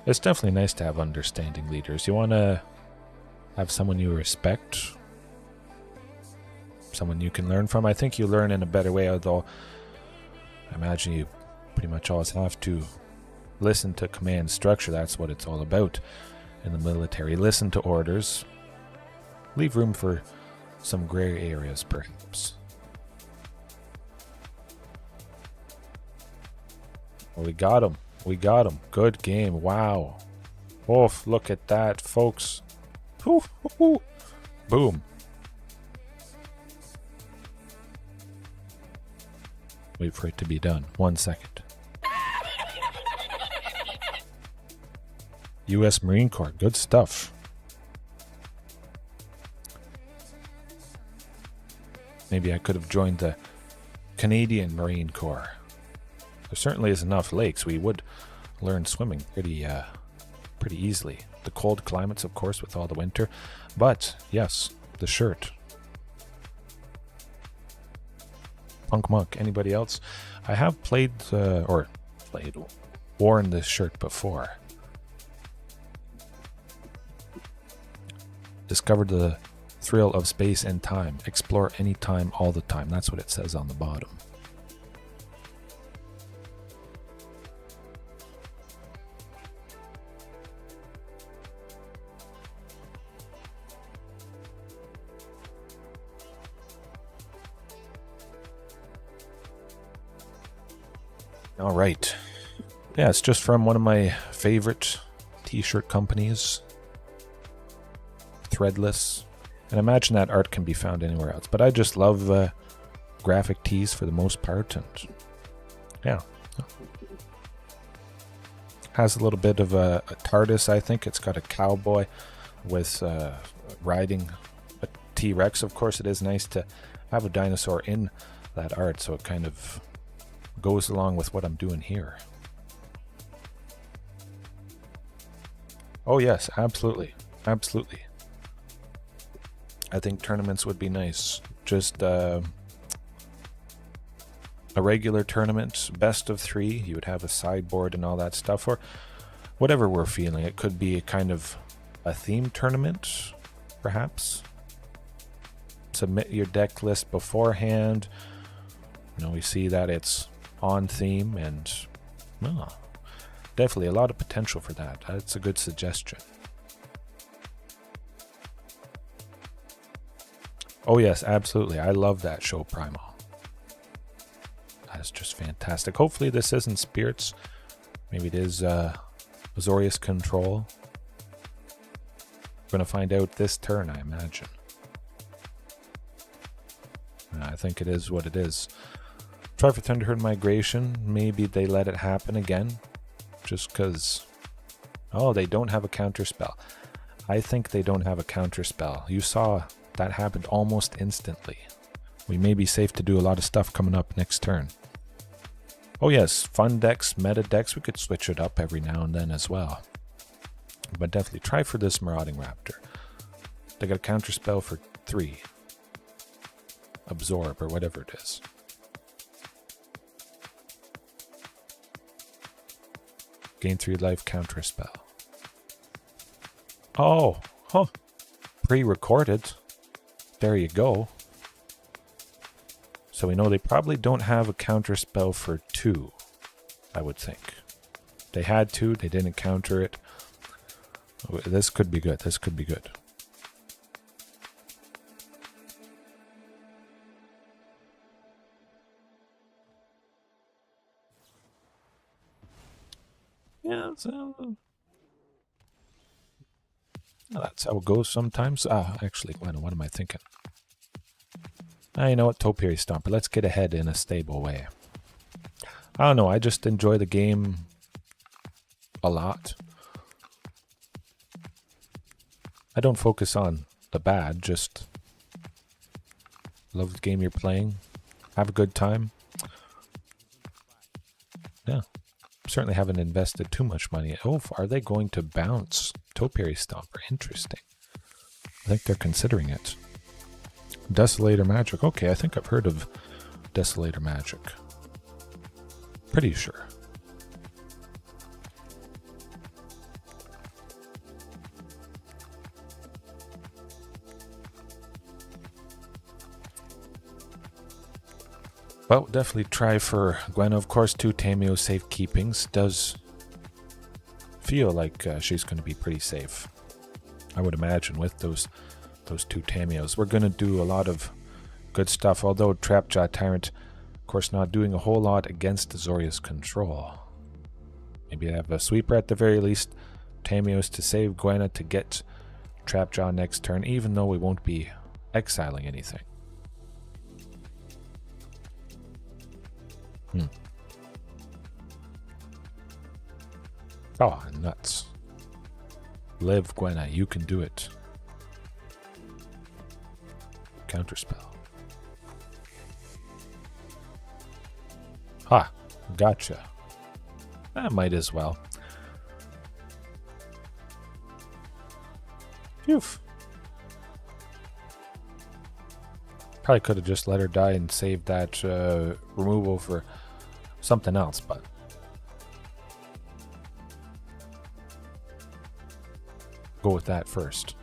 Speaker 1: It's definitely nice to have understanding leaders. You want to have someone you respect, someone you can learn from. I think you learn in a better way, although I imagine you pretty much always have to listen to command structure. That's what it's all about in the military. Listen to orders. Leave room for some gray areas, perhaps. Well, we got him. We got him. Good game. Wow. Oof, look at that, folks. Oof, oof, oof. Boom. Wait for it to be done. 1 second. U.S. Marine Corps. Good stuff. Maybe I could have joined the Canadian Marine Corps. There certainly is enough lakes. We would learn swimming pretty easily. The cold climates, of course, with all the winter. But, yes, the shirt. Punk Monk, anybody else? I have worn this shirt before. Discovered the thrill of space and time. Explore anytime, all the time. That's what it says on the bottom. All right. Yeah, it's just from one of my favorite t-shirt companies, Threadless. And I imagine that art can be found anywhere else. But I just love graphic tees for the most part. And yeah. Has a little bit of a TARDIS, I think. It's got a cowboy with riding a T-Rex. Of course, it is nice to have a dinosaur in that art, so it kind of goes along with what I'm doing here. Oh yes, absolutely. Absolutely. I think tournaments would be nice. Just a regular tournament, best of 3. You would have a sideboard and all that stuff, or whatever we're feeling. It could be a kind of a theme tournament, perhaps. Submit your deck list beforehand. You know, we see that it's on theme, and definitely a lot of potential for that. That's a good suggestion. Oh yes, absolutely. I love that show, Primal. That's just fantastic. Hopefully this isn't Spirits. Maybe it is Azorius Control. We're going to find out this turn, I imagine. I think it is what it is. Try for Thunderherd Migration. Maybe they let it happen again. Just because... Oh, they don't have a counterspell. I think they don't have a counterspell. You saw that happened almost instantly. We may be safe to do a lot of stuff coming up next turn. Oh yes, fun decks, meta decks. We could switch it up every now and then as well. But definitely try for this Marauding Raptor. They got a counterspell for 3. Absorb or whatever it is. Gain 3 life, counter spell. Oh, huh. Pre-recorded. There you go. So we know they probably don't have a counter spell for 2, I would think. They had 2, they didn't counter it. This could be good, this could be good. Yeah, so that's how it goes sometimes. Actually, Gwenna, what am I thinking? You know what, Topiary Stomper. Let's get ahead in a stable way. I don't know, I just enjoy the game a lot. I don't focus on the bad, just love the game you're playing. Have a good time. Yeah. Certainly haven't invested too much money. Oh, are they going to bounce Topiary Stomper? Interesting. I think they're considering it. Desolator Magic. Okay, I think I've heard of Desolator Magic. Pretty sure. Well, definitely try for Gwenna. Of course, 2 Tamiyo Safekeepings does feel like she's going to be pretty safe. I would imagine with those 2 Tamiyos. We're going to do a lot of good stuff, although Trapjaw Tyrant, of course, not doing a whole lot against Azorius Control. Maybe have a sweeper at the very least. Tamiyos to save Gwenna to get Trapjaw next turn, even though we won't be exiling anything. Oh, nuts. Live, Gwenna. You can do it. Counterspell. Ha, gotcha. I might as well. Phew. Probably could have just let her die and saved that removal for something else, but go with that first.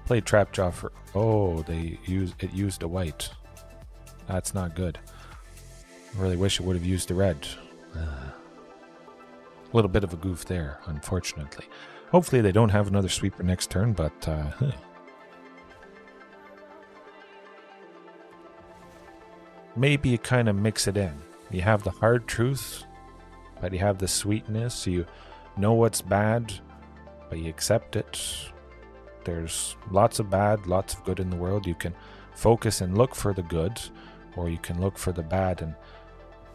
Speaker 1: Play Trapjaw for... Oh, it used a white. That's not good. I really wish it would have used a red. A little bit of a goof there, unfortunately. Hopefully they don't have another sweeper next turn, but... Maybe you kind of mix it in. You have the hard truth, but you have the sweetness. You know what's bad, but you accept it. There's lots of bad, lots of good in the world. You can focus and look for the good, or you can look for the bad and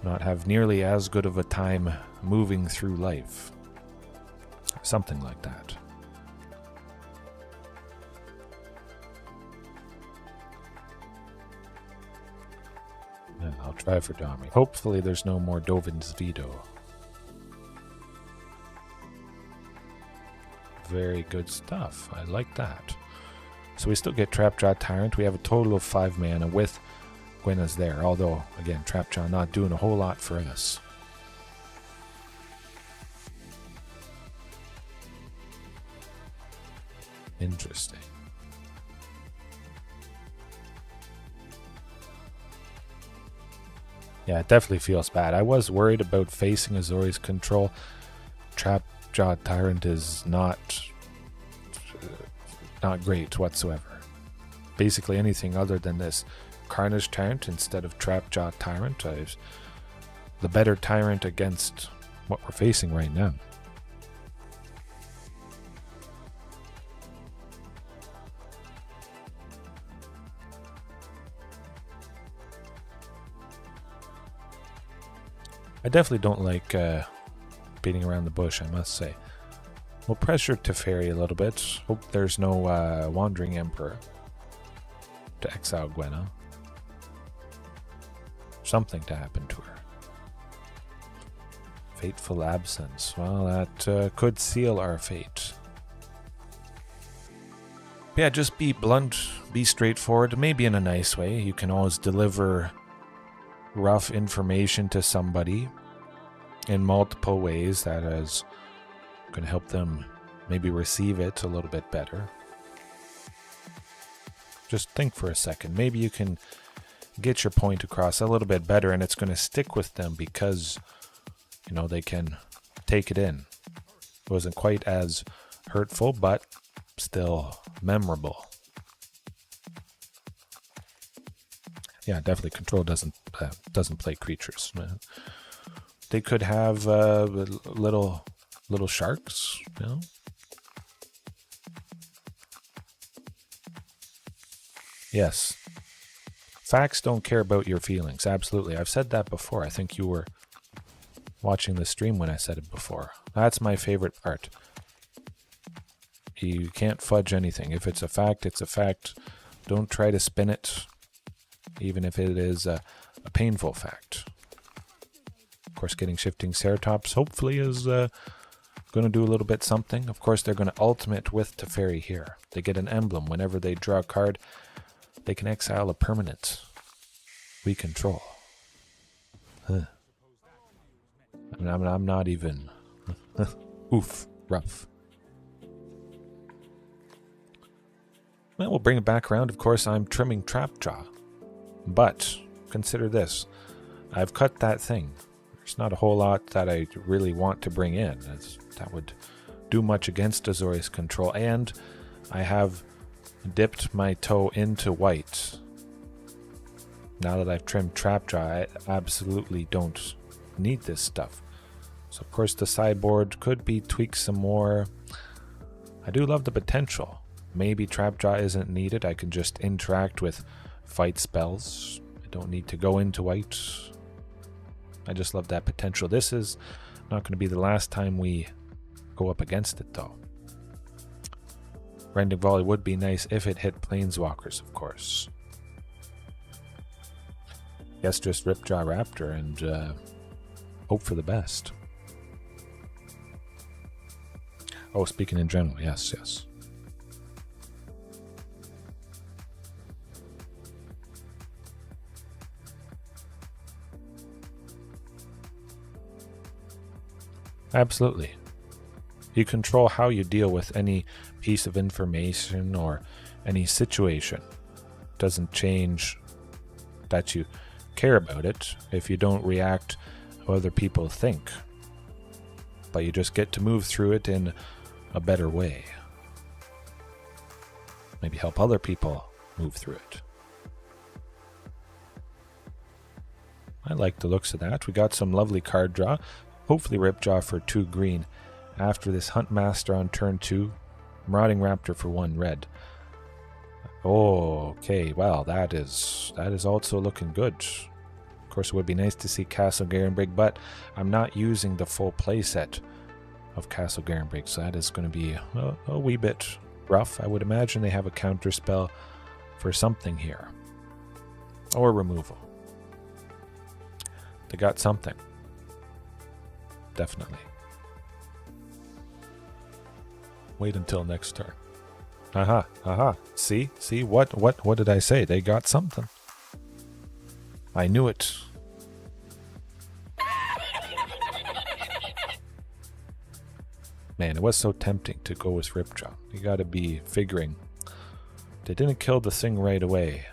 Speaker 1: not have nearly as good of a time moving through life. Something like that. And I'll try for Dami. Hopefully there's no more Dovin's Veto. Very good stuff. I like that. So we still get Trapjaw Tyrant. We have a total of 5 mana with Gwenna's there. Although, again, Trapjaw not doing a whole lot for us. Interesting. Yeah, it definitely feels bad. I was worried about facing Azorius Control. Trapjaw Tyrant is not great whatsoever. Basically anything other than this Carnage Tyrant instead of Trapjaw Tyrant is the better Tyrant against what we're facing right now. I definitely don't like beating around the bush, I must say. We'll pressure Teferi a little bit. Hope there's no Wandering Emperor to exile Gwenna. Something to happen to her. Fateful Absence. Well, that could seal our fate. Yeah, just be blunt, be straightforward, maybe in a nice way. You can always deliver rough information to somebody in multiple ways that is going to help them maybe receive it a little bit better. Just think for a second. Maybe you can get your point across a little bit better and it's going to stick with them because, you know, they can take it in. It wasn't quite as hurtful, but still memorable. Yeah, definitely Control doesn't play creatures. They could have little sharks, you know. Yes. Facts don't care about your feelings. Absolutely. I've said that before. I think you were watching the stream when I said it before. That's my favorite part. You can't fudge anything. If it's a fact, it's a fact. Don't try to spin it, even if it is a painful fact. Of course, getting Shifting Ceratops hopefully is going to do a little bit something. Of course, they're going to ultimate with Teferi here. They get an emblem. Whenever they draw a card, they can exile a permanent we control. Huh. I'm not even... Oof. Rough. Well, we'll bring it back around. Of course, I'm trimming Trapjaw. But, consider this. I've cut that thing. There's not a whole lot that I really want to bring in. That would do much against Azorius Control. And I have dipped my toe into white. Now that I've trimmed Trapjaw, I absolutely don't need this stuff. So, of course, the sideboard could be tweaked some more. I do love the potential. Maybe Trapjaw isn't needed. I can just interact with fight spells. I don't need to go into white. I just love that potential. This is not going to be the last time we go up against it, though. Rending Volley would be nice if it hit Planeswalkers, of course. Yes, just Trapjaw Raptor and hope for the best. Oh, speaking in general, yes, yes. Absolutely. You control how you deal with any piece of information or any situation. Doesn't change that you care about it if you don't react how other people think. But you just get to move through it in a better way. Maybe help other people move through it. I like the looks of that. We got some lovely card draw. Hopefully Ripjaw for 2 green. After this Huntmaster on turn 2, Marauding Raptor for 1 red. Oh, okay, well, that is also looking good. Of course, it would be nice to see Castle Garenbrig, but I'm not using the full playset of Castle Garenbrig, so that is going to be a wee bit rough. I would imagine they have a counter spell for something here. Or removal. They got something. Definitely. Wait until next turn. Aha, aha. See, what did I say? They got something. I knew it. Man, it was so tempting to go with Ripjaw. You gotta be figuring. They didn't kill the thing right away.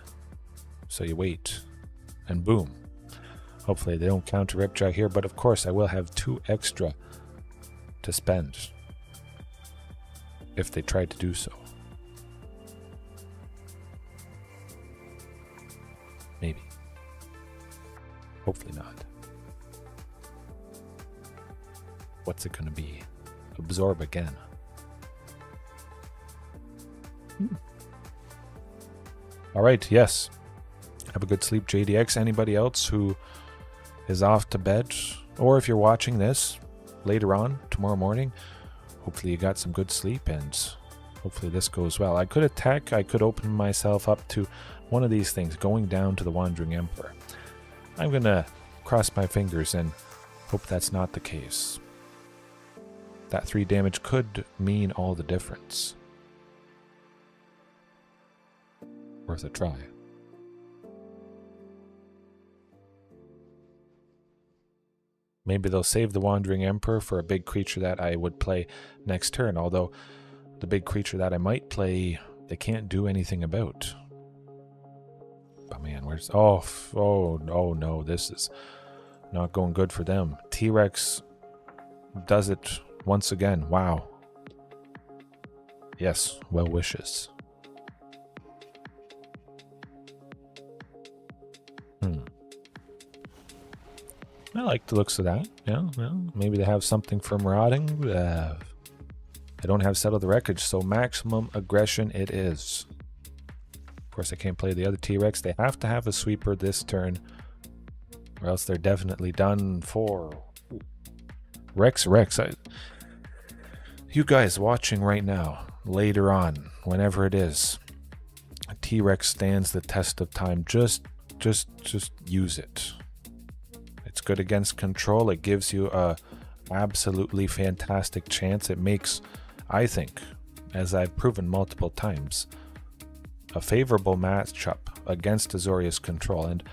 Speaker 1: So you wait. And boom. Hopefully they don't counter Ripjaw here, but of course I will have 2 extra to spend if they try to do so. Maybe. Hopefully not. What's it gonna be? Absorb again. Alright, yes. Have a good sleep, JDX. Anybody else who is off to bed, or if you're watching this later on tomorrow morning, hopefully you got some good sleep and hopefully this goes well. I could attack, I could open myself up to one of these things, going down to the Wandering Emperor. I'm gonna cross my fingers and hope that's not the case. That 3 damage could mean all the difference. Worth a try. Maybe they'll save the Wandering Emperor for a big creature that I would play next turn, although the big creature that I might play, they can't do anything about. Oh man, where's... Oh no, this is not going good for them. T-Rex does it once again. Wow. Yes, well wishes. I like the looks of that. Yeah, well, maybe they have something for Marauding. I don't have Settle the Wreckage, so maximum aggression it is. Of course, I can't play the other T-Rex. They have to have a sweeper this turn, or else they're definitely done for. Rex. You guys watching right now, later on, whenever it is, a T-Rex stands the test of time. Just use it. It's good against control. It gives you a absolutely fantastic chance. It makes, I think, as I've proven multiple times, a favorable matchup against Azorius Control and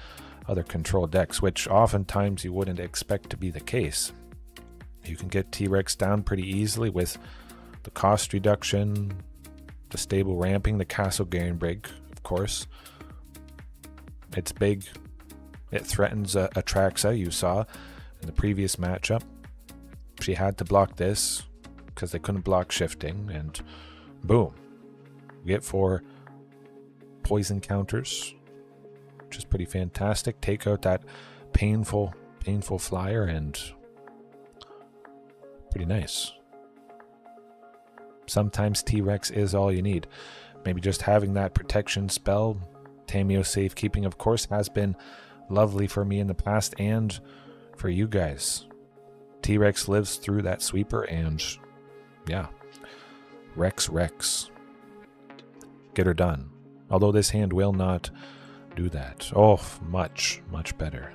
Speaker 1: other control decks, which oftentimes you wouldn't expect to be the case. You can get T-Rex down pretty easily with the cost reduction, the stable ramping, the Castle Garenbrig, of course. It's big. It threatens Atraxa, you saw in the previous matchup. She had to block this because they couldn't block shifting, and boom. We get 4 poison counters, which is pretty fantastic. Take out that painful flyer, and pretty nice. Sometimes T-Rex is all you need. Maybe just having that protection spell. Tamiyo Safekeeping, of course, has been lovely for me in the past and for you guys. T-Rex lives through that sweeper, and yeah, Rex. Get her done. Although this hand will not Do that. Oh, much, much better.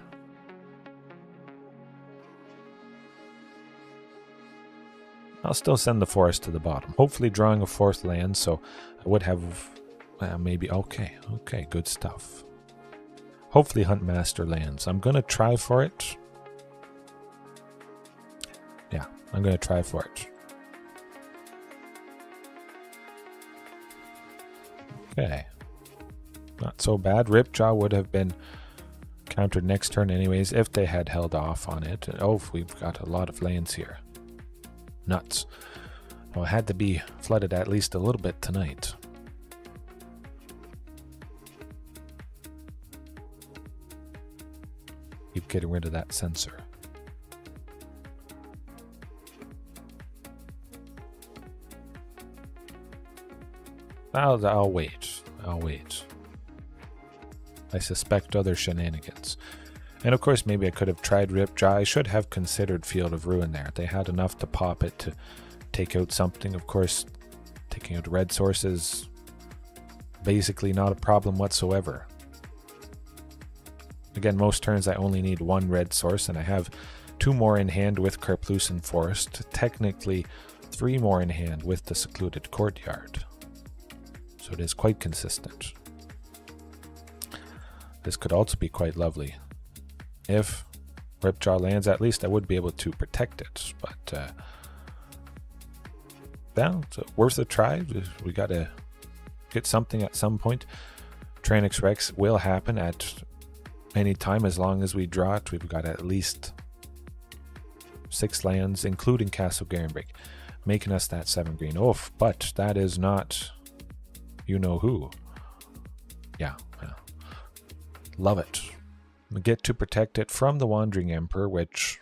Speaker 1: I'll still send the forest to the bottom. Hopefully drawing a 4th land, so I would have maybe... Okay, good stuff. Hopefully Huntmaster lands. I'm going to try for it. Yeah, I'm going to try for it. Okay. Not so bad. Ripjaw would have been countered next turn anyways if they had held off on it. Oh, we've got a lot of lands here. Nuts. Well, it had to be flooded at least a little bit tonight. Keep getting rid of that sensor. I'll wait. I'll wait. I suspect other shenanigans. And of course, maybe I could have tried Ripjaw. I should have considered Field of Ruin there. They had enough to pop it to take out something. Of course, taking out red source is basically not a problem whatsoever. Again, most turns I only need 1 red source, and I have 2 more in hand with Karplusan Forest. Technically, 3 more in hand with the Secluded Courtyard. So it is quite consistent. This could also be quite lovely. If Ripjaw lands, at least I would be able to protect it. But, well, it's worth a try. We got to get something at some point. Tranix Rex will happen at any time as long as we draw it. We've got at least 6 lands, including Castle Garenbrig, making us that 7 green. Oof, but that is not you know who. Yeah. Love it. We get to protect it from the Wandering Emperor, which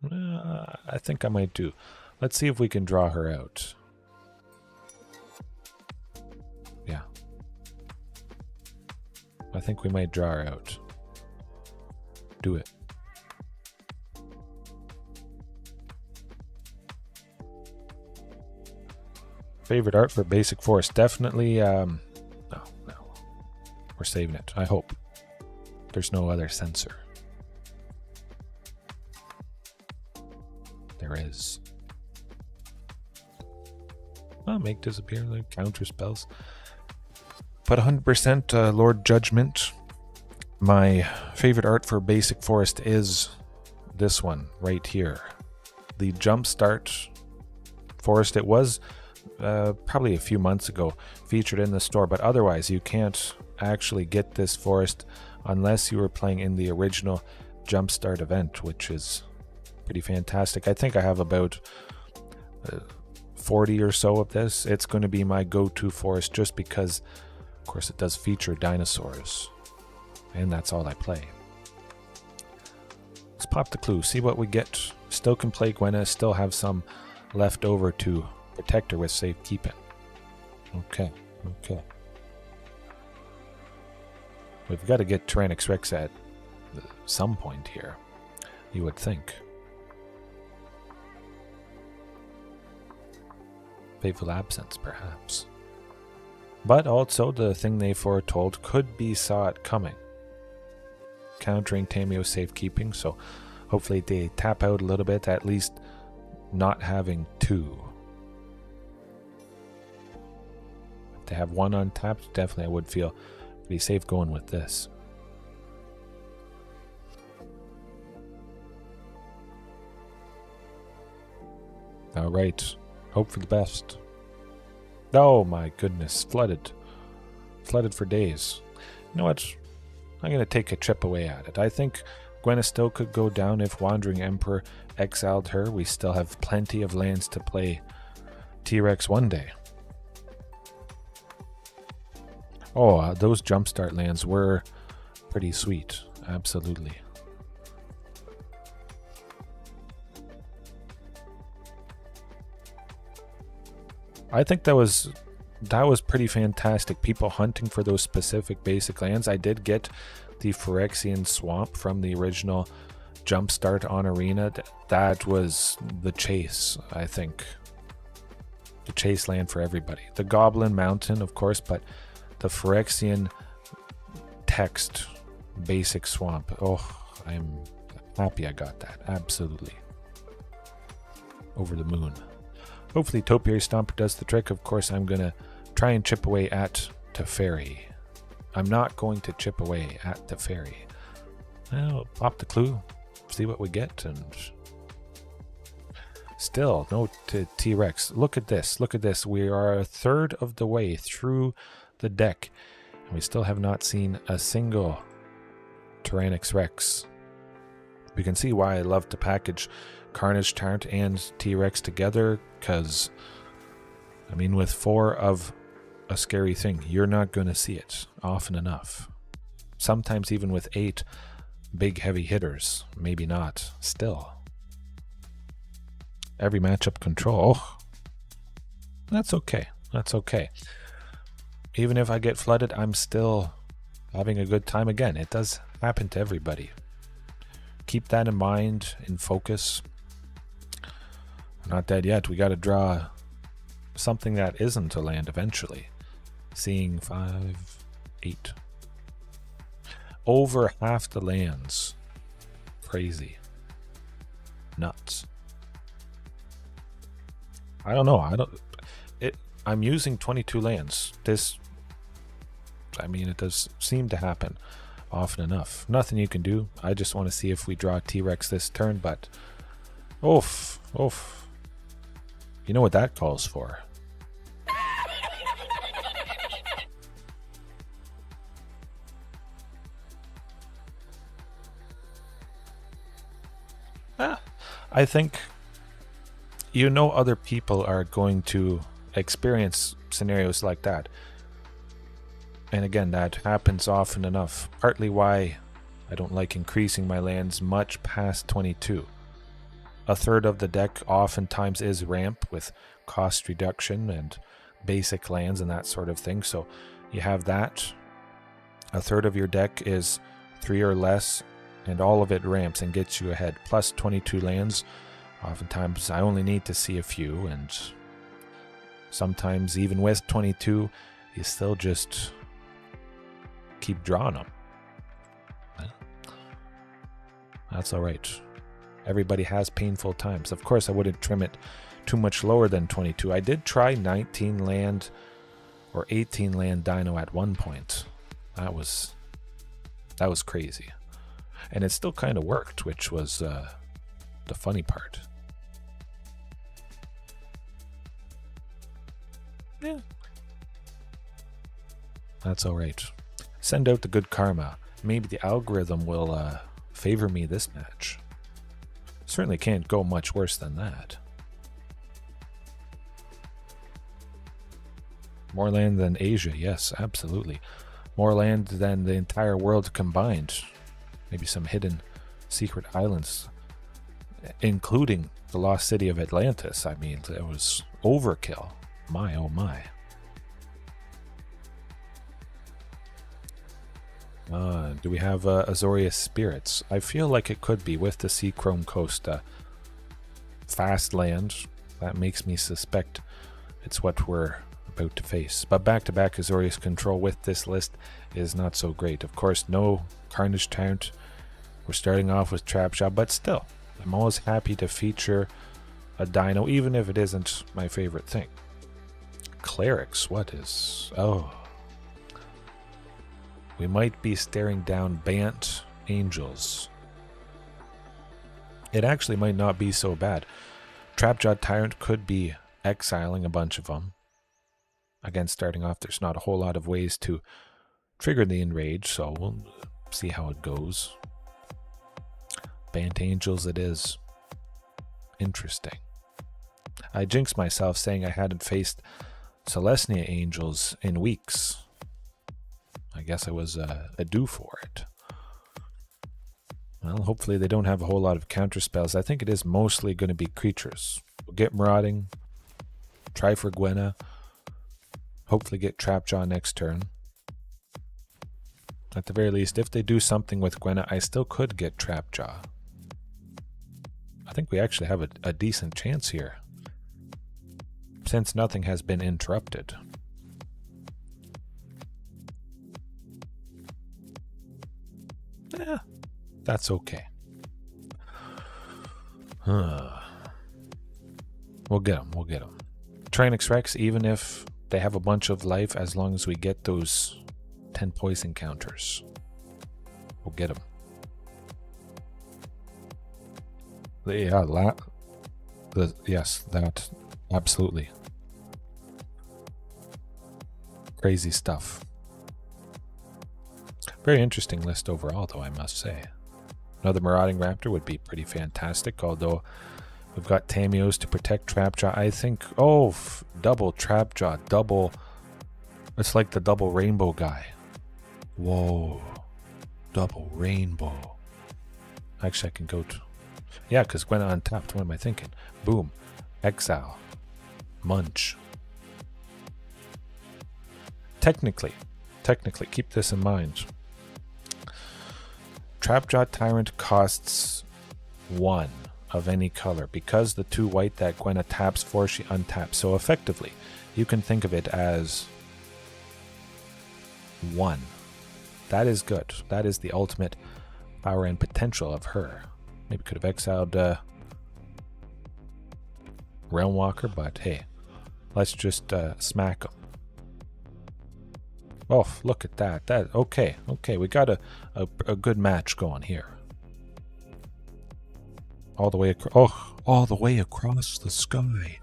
Speaker 1: I think I might do. Let's see if we can draw her out. Yeah. I think we might draw her out. Do it. Favorite art for Basic Forest? Definitely, no. We're saving it, I hope. There's no other sensor. There is. I'll make disappear the counter spells. But 100% Lord Judgment. My favorite art for Basic Forest is this one right here. The Jumpstart Forest. It was probably a few months ago featured in the store, but otherwise you can't actually get this forest unless you were playing in the original Jumpstart event, which is pretty fantastic. I think I have about 40 or so of this. It's going to be my go-to forest just because, of course, it does feature dinosaurs, and that's all I play. Let's pop the clue, see what we get. Still can play Gwenna, still have some left over to protect her with Safekeeping. Okay. We've got to get Tyrannosaurus Rex at some point here, you would think. Fateful Absence, perhaps. But also, the thing they foretold could be saw it coming. Countering Tamiyo Safekeeping, so hopefully they tap out a little bit, at least not having 2. If they have 1 untapped, definitely I would feel be safe going with this. All right, hope for the best. Oh my goodness, flooded for days. You know what? I'm going to take a chip away at it. I think Gwenna still could go down if Wandering Emperor exiled her. We still have plenty of lands to play T-Rex one day. Oh, those Jumpstart lands were pretty sweet. Absolutely. I think that was pretty fantastic. People hunting for those specific basic lands. I did get the Phyrexian Swamp from the original Jumpstart on Arena. That was the chase, I think. The chase land for everybody. The Goblin Mountain, of course, but the Phyrexian hexed basic swamp. Oh, I'm happy I got that. Absolutely. Over the moon. Hopefully Topiary Stomper does the trick. Of course, I'm going to try and chip away at Teferi. I'm not going to chip away at Teferi. Well, pop the clue, see what we get, and still no T-Rex. Look at this. Look at this. We are a third of the way through the deck, and we still have not seen a single Tyrannosaurus Rex. We can see why I love to package Carnage Tyrant and T-Rex together, because, I mean, with 4 of a scary thing, you're not going to see it often enough. Sometimes even with 8 big heavy hitters, maybe not. Still, every matchup control, that's okay. That's okay. Even if I get flooded, I'm still having a good time. Again, it does happen to everybody. Keep that in mind, in focus. We're not dead yet. We got to draw something that isn't a land eventually. Seeing 5, 8. Over half the lands. Crazy. Nuts. I don't know. I'm using 22 lands. It does seem to happen often enough. Nothing you can do. I just want to see if we draw T-Rex this turn, but oof. You know what that calls for. I think other people are going to experience scenarios like that. And again, that happens often enough. Partly why I don't like increasing my lands much past 22. A third of the deck oftentimes is ramp with cost reduction and basic lands and that sort of thing. So you have that. A third of your deck is 3 or less, and all of it ramps and gets you ahead. Plus 22 lands. Oftentimes I only need to see a few, and sometimes even with 22, you still just keep drawing them. That's alright. Everybody has painful times. Of course, I wouldn't trim it too much lower than 22. I did try 19 land or 18 land Dino at one point. That was crazy. And it still kind of worked, which was the funny part. Yeah. That's alright. Send out the good karma. Maybe the algorithm will favor me this match. Certainly can't go much worse than that. More land than Asia, yes, absolutely. More land than the entire world combined. Maybe some hidden secret islands, including the lost city of Atlantis. I mean, it was overkill. My, oh my. Do we have Azorius Spirits? I feel like it could be with the Sea Chrome Coast. Fast land. That makes me suspect it's what we're about to face. But back-to-back Azorius Control with this list is not so great. Of course, no Carnage Tyrant. We're starting off with Trapjaw, but still, I'm always happy to feature a Dino, even if it isn't my favorite thing. Clerics, what is... Oh... We might be staring down Bant Angels. It actually might not be so bad. Trapjaw Tyrant could be exiling a bunch of them. Again, starting off, there's not a whole lot of ways to trigger the Enrage, so we'll see how it goes. Bant Angels it is. Interesting. I jinxed myself saying I hadn't faced Celestia Angels in weeks. I guess I was due for it. Well, hopefully they don't have a whole lot of counter spells. I think it is mostly going to be creatures. We'll get Marauding, try for Gwenna, hopefully get Trapjaw next turn. At the very least, if they do something with Gwenna, I still could get Trapjaw. I think we actually have a decent chance here, since nothing has been interrupted. That's okay. We'll get them. We'll get them. Tyrannix Rex, even if they have a bunch of life, as long as we get those 10 poison counters, we'll get them. Yeah, yes, that. Absolutely. Crazy stuff. Very interesting list overall, though, I must say. Another Marauding Raptor would be pretty fantastic, although we've got Tamiyos to protect Trapjaw. I think, double Trapjaw, double, it's like the double rainbow guy. Whoa, double rainbow. Actually, I can go to, yeah, because Gwenna untapped, what am I thinking? Boom, exile, munch. Technically, keep this in mind. Trapjaw Tyrant costs 1 of any color because the 2 white that Gwenna taps for, she untaps. So effectively, you can think of it as 1. That is good. That is the ultimate power and potential of her. Maybe could have exiled Realm Walker, but hey, let's just smack him. Oh, look at that. Okay, we got a good match going here. All the way all the way across the sky.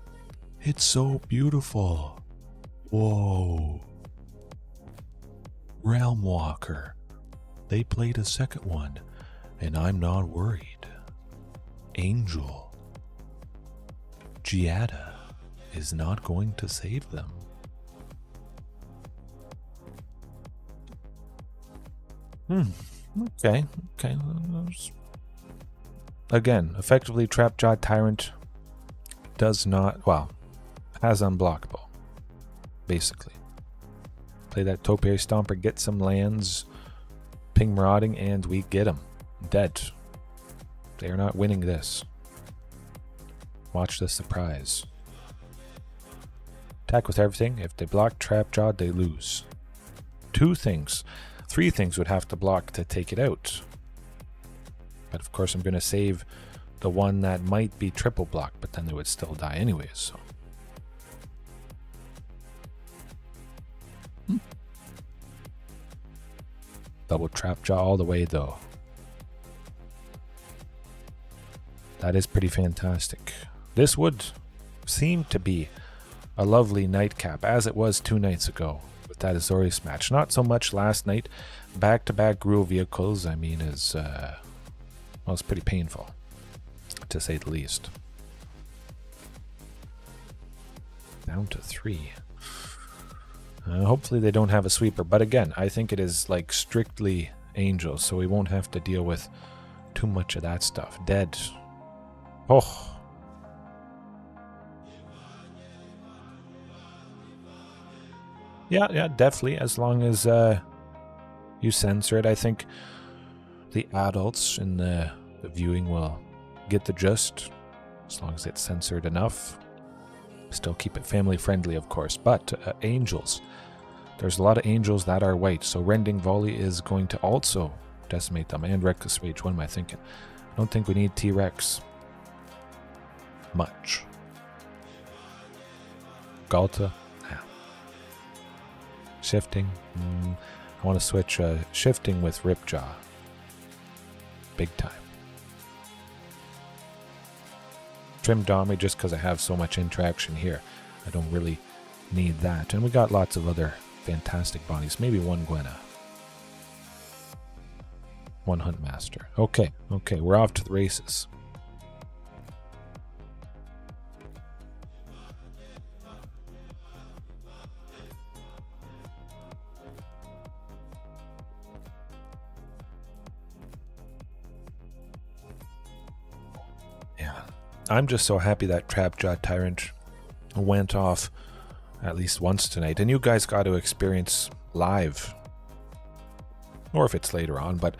Speaker 1: It's so beautiful. Whoa. Realm Walker. They played a second one, and I'm not worried. Angel. Gaea is not going to save them. Okay. Again, effectively, Trapjaw Tyrant does not, well, has unblockable, basically. Play that Topiary Stomper, get some lands, ping Marauding, and we get them. Dead. They are not winning this. Watch the surprise. Attack with everything. If they block Trapjaw, they lose. 3 things would have to block to take it out. But of course I'm going to save the one that might be triple block, but then they would still die anyways. So. Double Trapjaw all the way though. That is pretty fantastic. This would seem to be a lovely nightcap, as it was 2 nights ago. That Azorius match. Not so much last night. Back-to-back Gruul vehicles, I mean, is well, it's pretty painful, to say the least. Down to 3. Hopefully they don't have a sweeper, but again, I think it is like strictly Angels, so we won't have to deal with too much of that stuff. Dead. Oh. Yeah, definitely, as long as you censor it. I think the adults in the viewing will get the gist, as long as it's censored enough. Still keep it family friendly, of course. But Angels, there's a lot of Angels that are white, so Rending Volley is going to also decimate them. And Reckless Rage, what am I thinking? I don't think we need T-Rex much. Ghalta. Shifting. I want to switch Shifting with Ripjaw. Big time. Trim Dommy just because I have so much interaction here. I don't really need that. And we got lots of other fantastic bodies. Maybe 1 Gwenna. 1 Huntmaster. Okay, we're off to the races. I'm just so happy that Trapjaw Tyrant went off at least once tonight. And you guys got to experience live, or if it's later on, but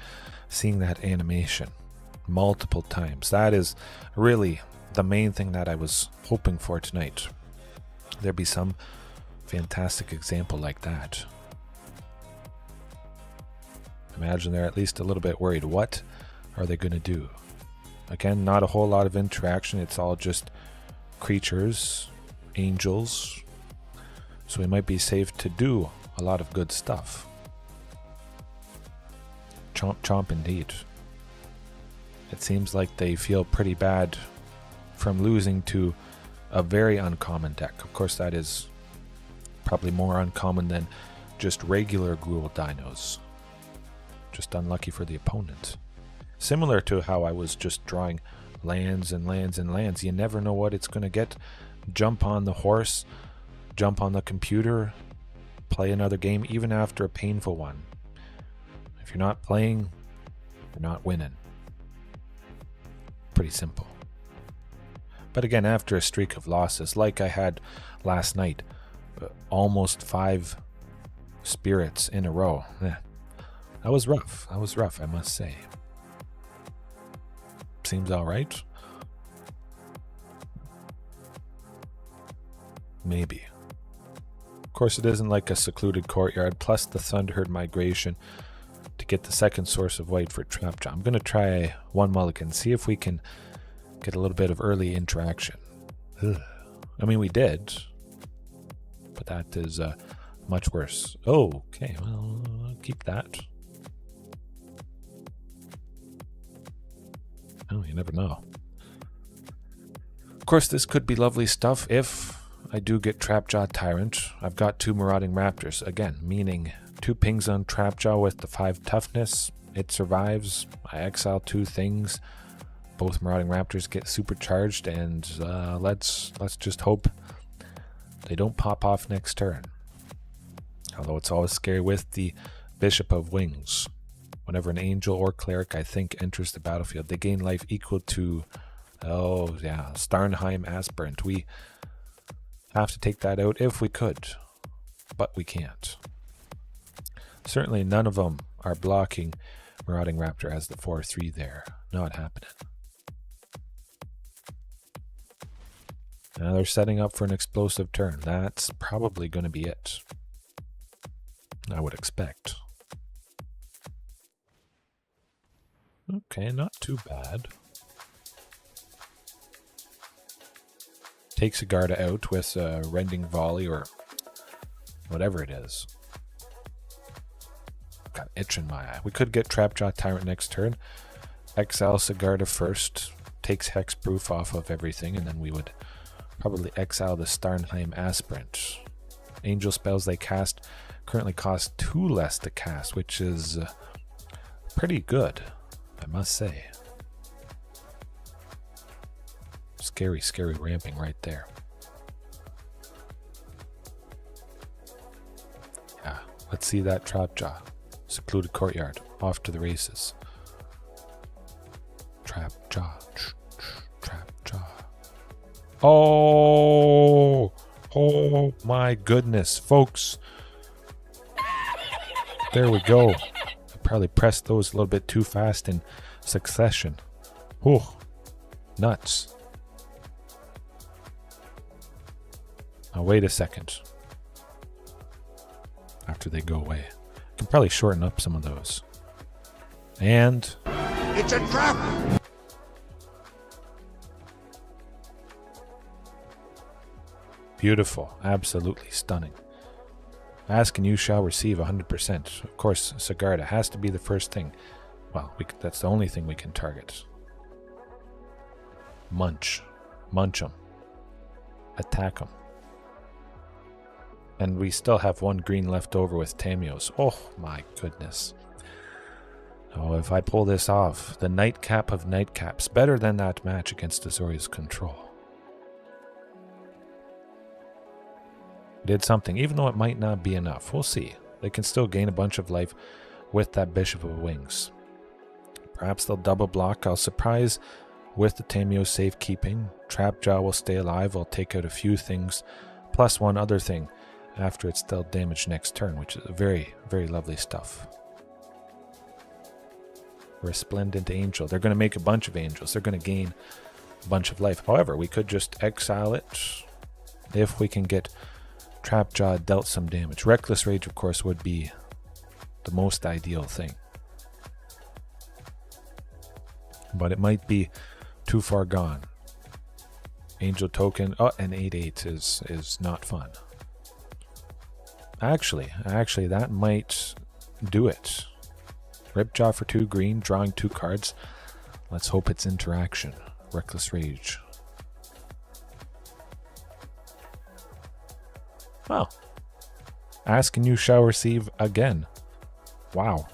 Speaker 1: seeing that animation multiple times. That is really the main thing that I was hoping for tonight. There'd be some fantastic example like that. Imagine they're at least a little bit worried. What are they going to do? Again, not a whole lot of interaction. It's all just creatures, angels. So we might be safe to do a lot of good stuff. Chomp chomp indeed. It seems like they feel pretty bad from losing to a very uncommon deck. Of course, that is probably more uncommon than just regular Gruul dinos. Just unlucky for the opponent. Similar to how I was just drawing lands and lands and lands. You never know what it's going to get. Jump on the horse, jump on the computer, play another game, even after a painful one. If you're not playing, you're not winning. Pretty simple. But again, after a streak of losses, like I had last night, almost 5 spirits in a row. That was rough. That was rough, I must say. Seems alright. Maybe. Of course, it isn't like a secluded courtyard, plus the Thunderherd Migration to get the second source of white for Trapjaw. I'm going to try one mulligan, see if we can get a little bit of early interaction. Ugh. I mean, we did, but that is much worse. Oh, okay, well, I'll keep that. Oh, you never know. Of course, this could be lovely stuff if I do get Trapjaw Tyrant. I've got 2 Marauding Raptors, again, meaning 2 pings on Trapjaw with the 5 toughness. It survives. I exile 2 things. Both Marauding Raptors get supercharged, and let's just hope they don't pop off next turn. Although it's always scary with the Bishop of Wings. Whenever an angel or cleric, I think, enters the battlefield, they gain life equal to, oh yeah, Starnheim Aspirant. We have to take that out if we could, but we can't. Certainly none of them are blocking Marauding Raptor as the 4/3 there. Not happening. Now they're setting up for an explosive turn. That's probably going to be it. I would expect. Okay, not too bad. Takes a Ghalta out with a Rending Volley or whatever it is. Got an itch in my eye. We could get Trapjaw Tyrant next turn. Exile Sigarda first. Takes Hexproof off of everything, and then we would probably exile the Starnheim Aspirant. Angel spells they cast currently cost 2 less to cast, which is pretty good, I must say. Scary, scary ramping right there. Yeah, let's see that Trapjaw. Secluded courtyard. Off to the races. Trapjaw. Trapjaw. Oh! Oh my goodness, folks. There we go. I probably pressed those a little bit too fast in succession. Oh, nuts. Now wait a second. After they go away. I can probably shorten up some of those. And...
Speaker 2: it's a trap!
Speaker 1: Beautiful. Absolutely stunning. Ask and you shall receive 100%. Of course, Sigarda has to be the first thing. Well, that's the only thing we can target. Munch. Munch them. Attack them. And we still have 1 green left over with Tamiyos. Oh my goodness. Oh, if I pull this off, the nightcap of nightcaps. Better than that match against Azorius Control. Did something, even though it might not be enough. We'll see. They can still gain a bunch of life with that Bishop of Wings. Perhaps they'll double block. I'll surprise with the Tamiyo Safekeeping. Trapjaw will stay alive. I'll take out a few things, plus 1 other thing after it's dealt damage next turn, which is very, very lovely stuff. Resplendent Angel. They're going to make a bunch of angels. They're going to gain a bunch of life. However, we could just exile it if we can get Trapjaw dealt some damage. Reckless Rage, of course, would be the most ideal thing. but it might be too far gone. Angel token, oh, an 8/8 is not fun. Actually, that might do it. Ripjaw for 2 green, drawing 2 cards. Let's hope it's interaction. Reckless Rage. Oh. Ask and you shall receive again. Wow.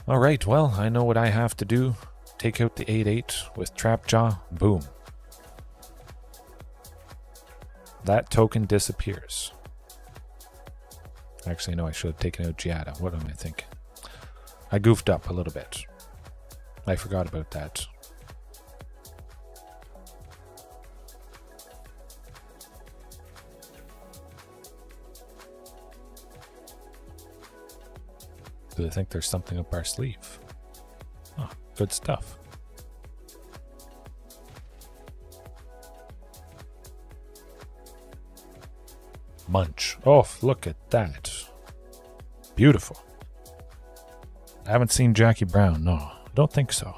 Speaker 1: Alright, well, I know what I have to do. Take out the 8/8 with Trapjaw. Boom. That token disappears. Actually, no, I should have taken out Giada. What am I thinking? I goofed up a little bit. I forgot about that. Do they think there's something up our sleeve? Oh, good stuff. Munch. Oh, look at that. Beautiful. I haven't seen Jackie Brown. No, I don't think so.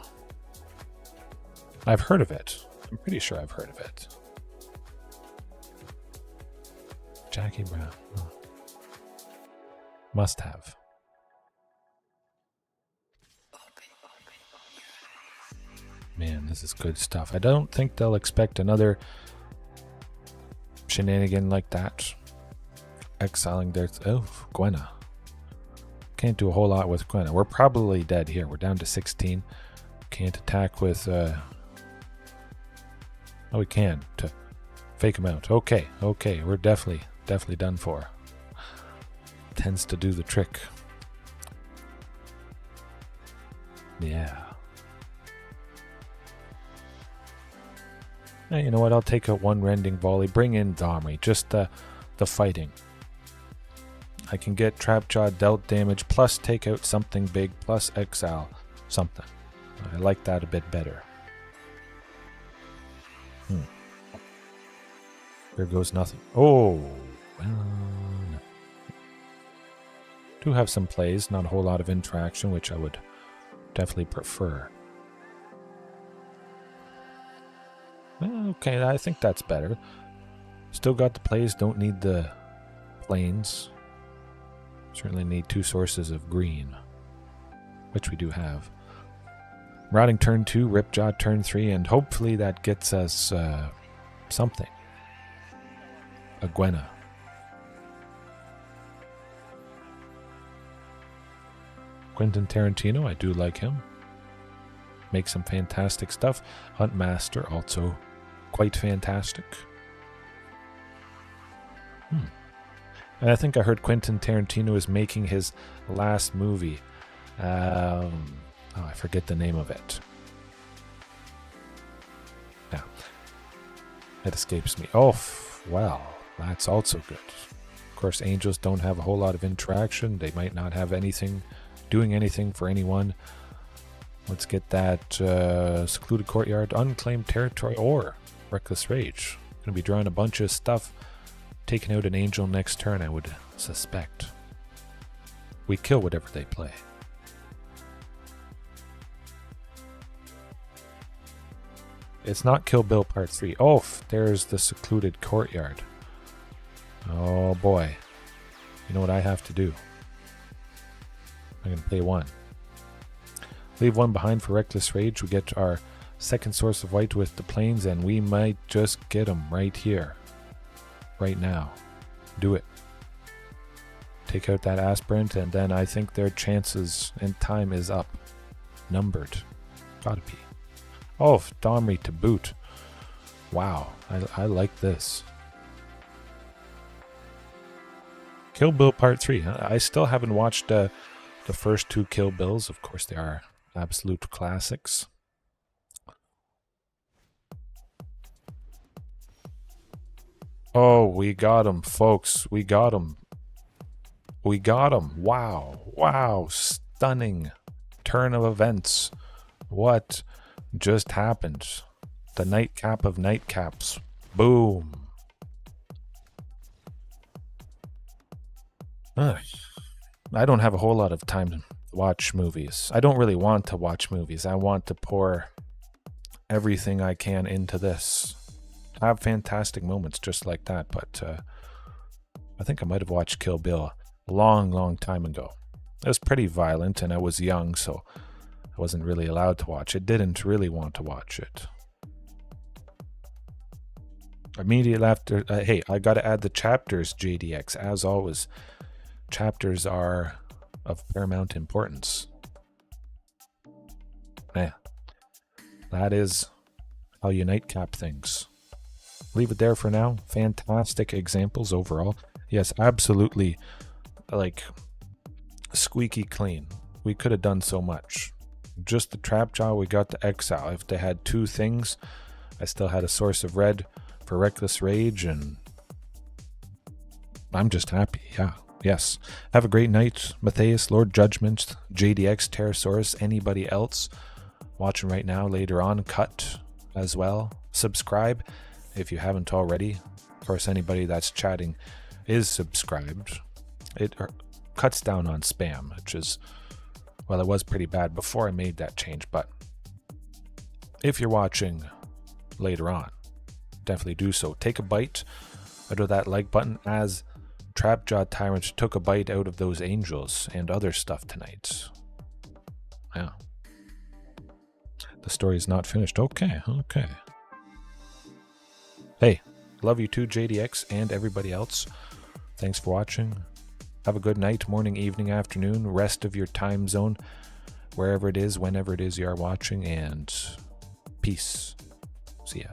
Speaker 1: I've heard of it. I'm pretty sure I've heard of it. Jackie Brown. Oh. Must have. Man, this is good stuff. I don't think they'll expect another shenanigan like that. Exiling their... Oh, Gwenna. Can't do a whole lot with Gwenna. We're probably dead here. We're down to 16. Can't attack with... Oh, we can. To fake him out. Okay. We're definitely done for. Tends to do the trick. Yeah. Hey, you know what? I'll take out 1 rending volley. Bring in Domri. Just the fighting. I can get Trapjaw dealt damage, plus take out something big, plus exile something. I like that a bit better. There goes nothing. Oh, well, no. Do have some plays, not a whole lot of interaction, which I would definitely prefer. Well, okay, I think that's better. Still got the plays, don't need the planes. Certainly need 2 sources of green, which we do have. Marauding turn 2, Ripjaw turn 3, and hopefully that gets us something. A Gwenna. Quentin Tarantino, I do like him. Makes some fantastic stuff. Huntmaster, also quite fantastic. And I think I heard Quentin Tarantino is making his last movie. I forget the name of it. Now, it escapes me. Oh, well, that's also good. Of course, angels don't have a whole lot of interaction. They might not have anything, doing anything for anyone. Let's get that secluded courtyard, unclaimed territory, or reckless rage. Going to be drawing a bunch of stuff. Taking out an angel next turn, I would suspect. We kill whatever they play. It's not Kill Bill Part 3. Oh, there's the secluded courtyard. Oh boy. You know what I have to do? I'm going to play 1. Leave 1 behind for reckless rage. We get our second source of white with the plains, and we might just get them right here. Right now. Do it. Take out that aspirant, and then I think their chances and time is up. Numbered. Gotta be. Oh, Domri to boot. Wow. I like this. Kill Bill Part 3. I still haven't watched the first 2 Kill Bills. Of course, they are absolute classics. Oh, we got him, folks. We got him. We got him. Wow. Wow. Stunning turn of events. What just happened? The nightcap of nightcaps. Boom. I don't have a whole lot of time watch movies. I don't really want to watch movies. I want to pour everything I can into this. I have fantastic moments just like that, but I think I might have watched Kill Bill a long time ago. It was pretty violent and I was young, so I wasn't really allowed to watch it. Didn't really want to watch it. Immediately after, hey, I got to add the chapters, JDX. As always, chapters are of paramount importance. Yeah, that is how you nightcap things. Leave it there for now. Fantastic examples overall. Yes, absolutely, like, squeaky clean. We could have done so much. Just the Trapjaw, we got the Exile. If they had 2 things, I still had a source of red for Reckless Rage, and I'm just happy. Yeah, yes. Have a great night, Matthias, Lord Judgment, JDX, Pterosaurus, anybody else watching right now, later on, cut as well. Subscribe if you haven't already. Of course, anybody that's chatting is subscribed. It cuts down on spam, which is, well, it was pretty bad before I made that change, but if you're watching later on, definitely do so. Take a bite out of that like button, as Trapjaw Tyrant took a bite out of those angels and other stuff tonight. Yeah. The story's not finished. Okay. Hey, love you too, JDX, and everybody else. Thanks for watching. Have a good night, morning, evening, afternoon, rest of your time zone, wherever it is, whenever it is you are watching, and peace. See ya.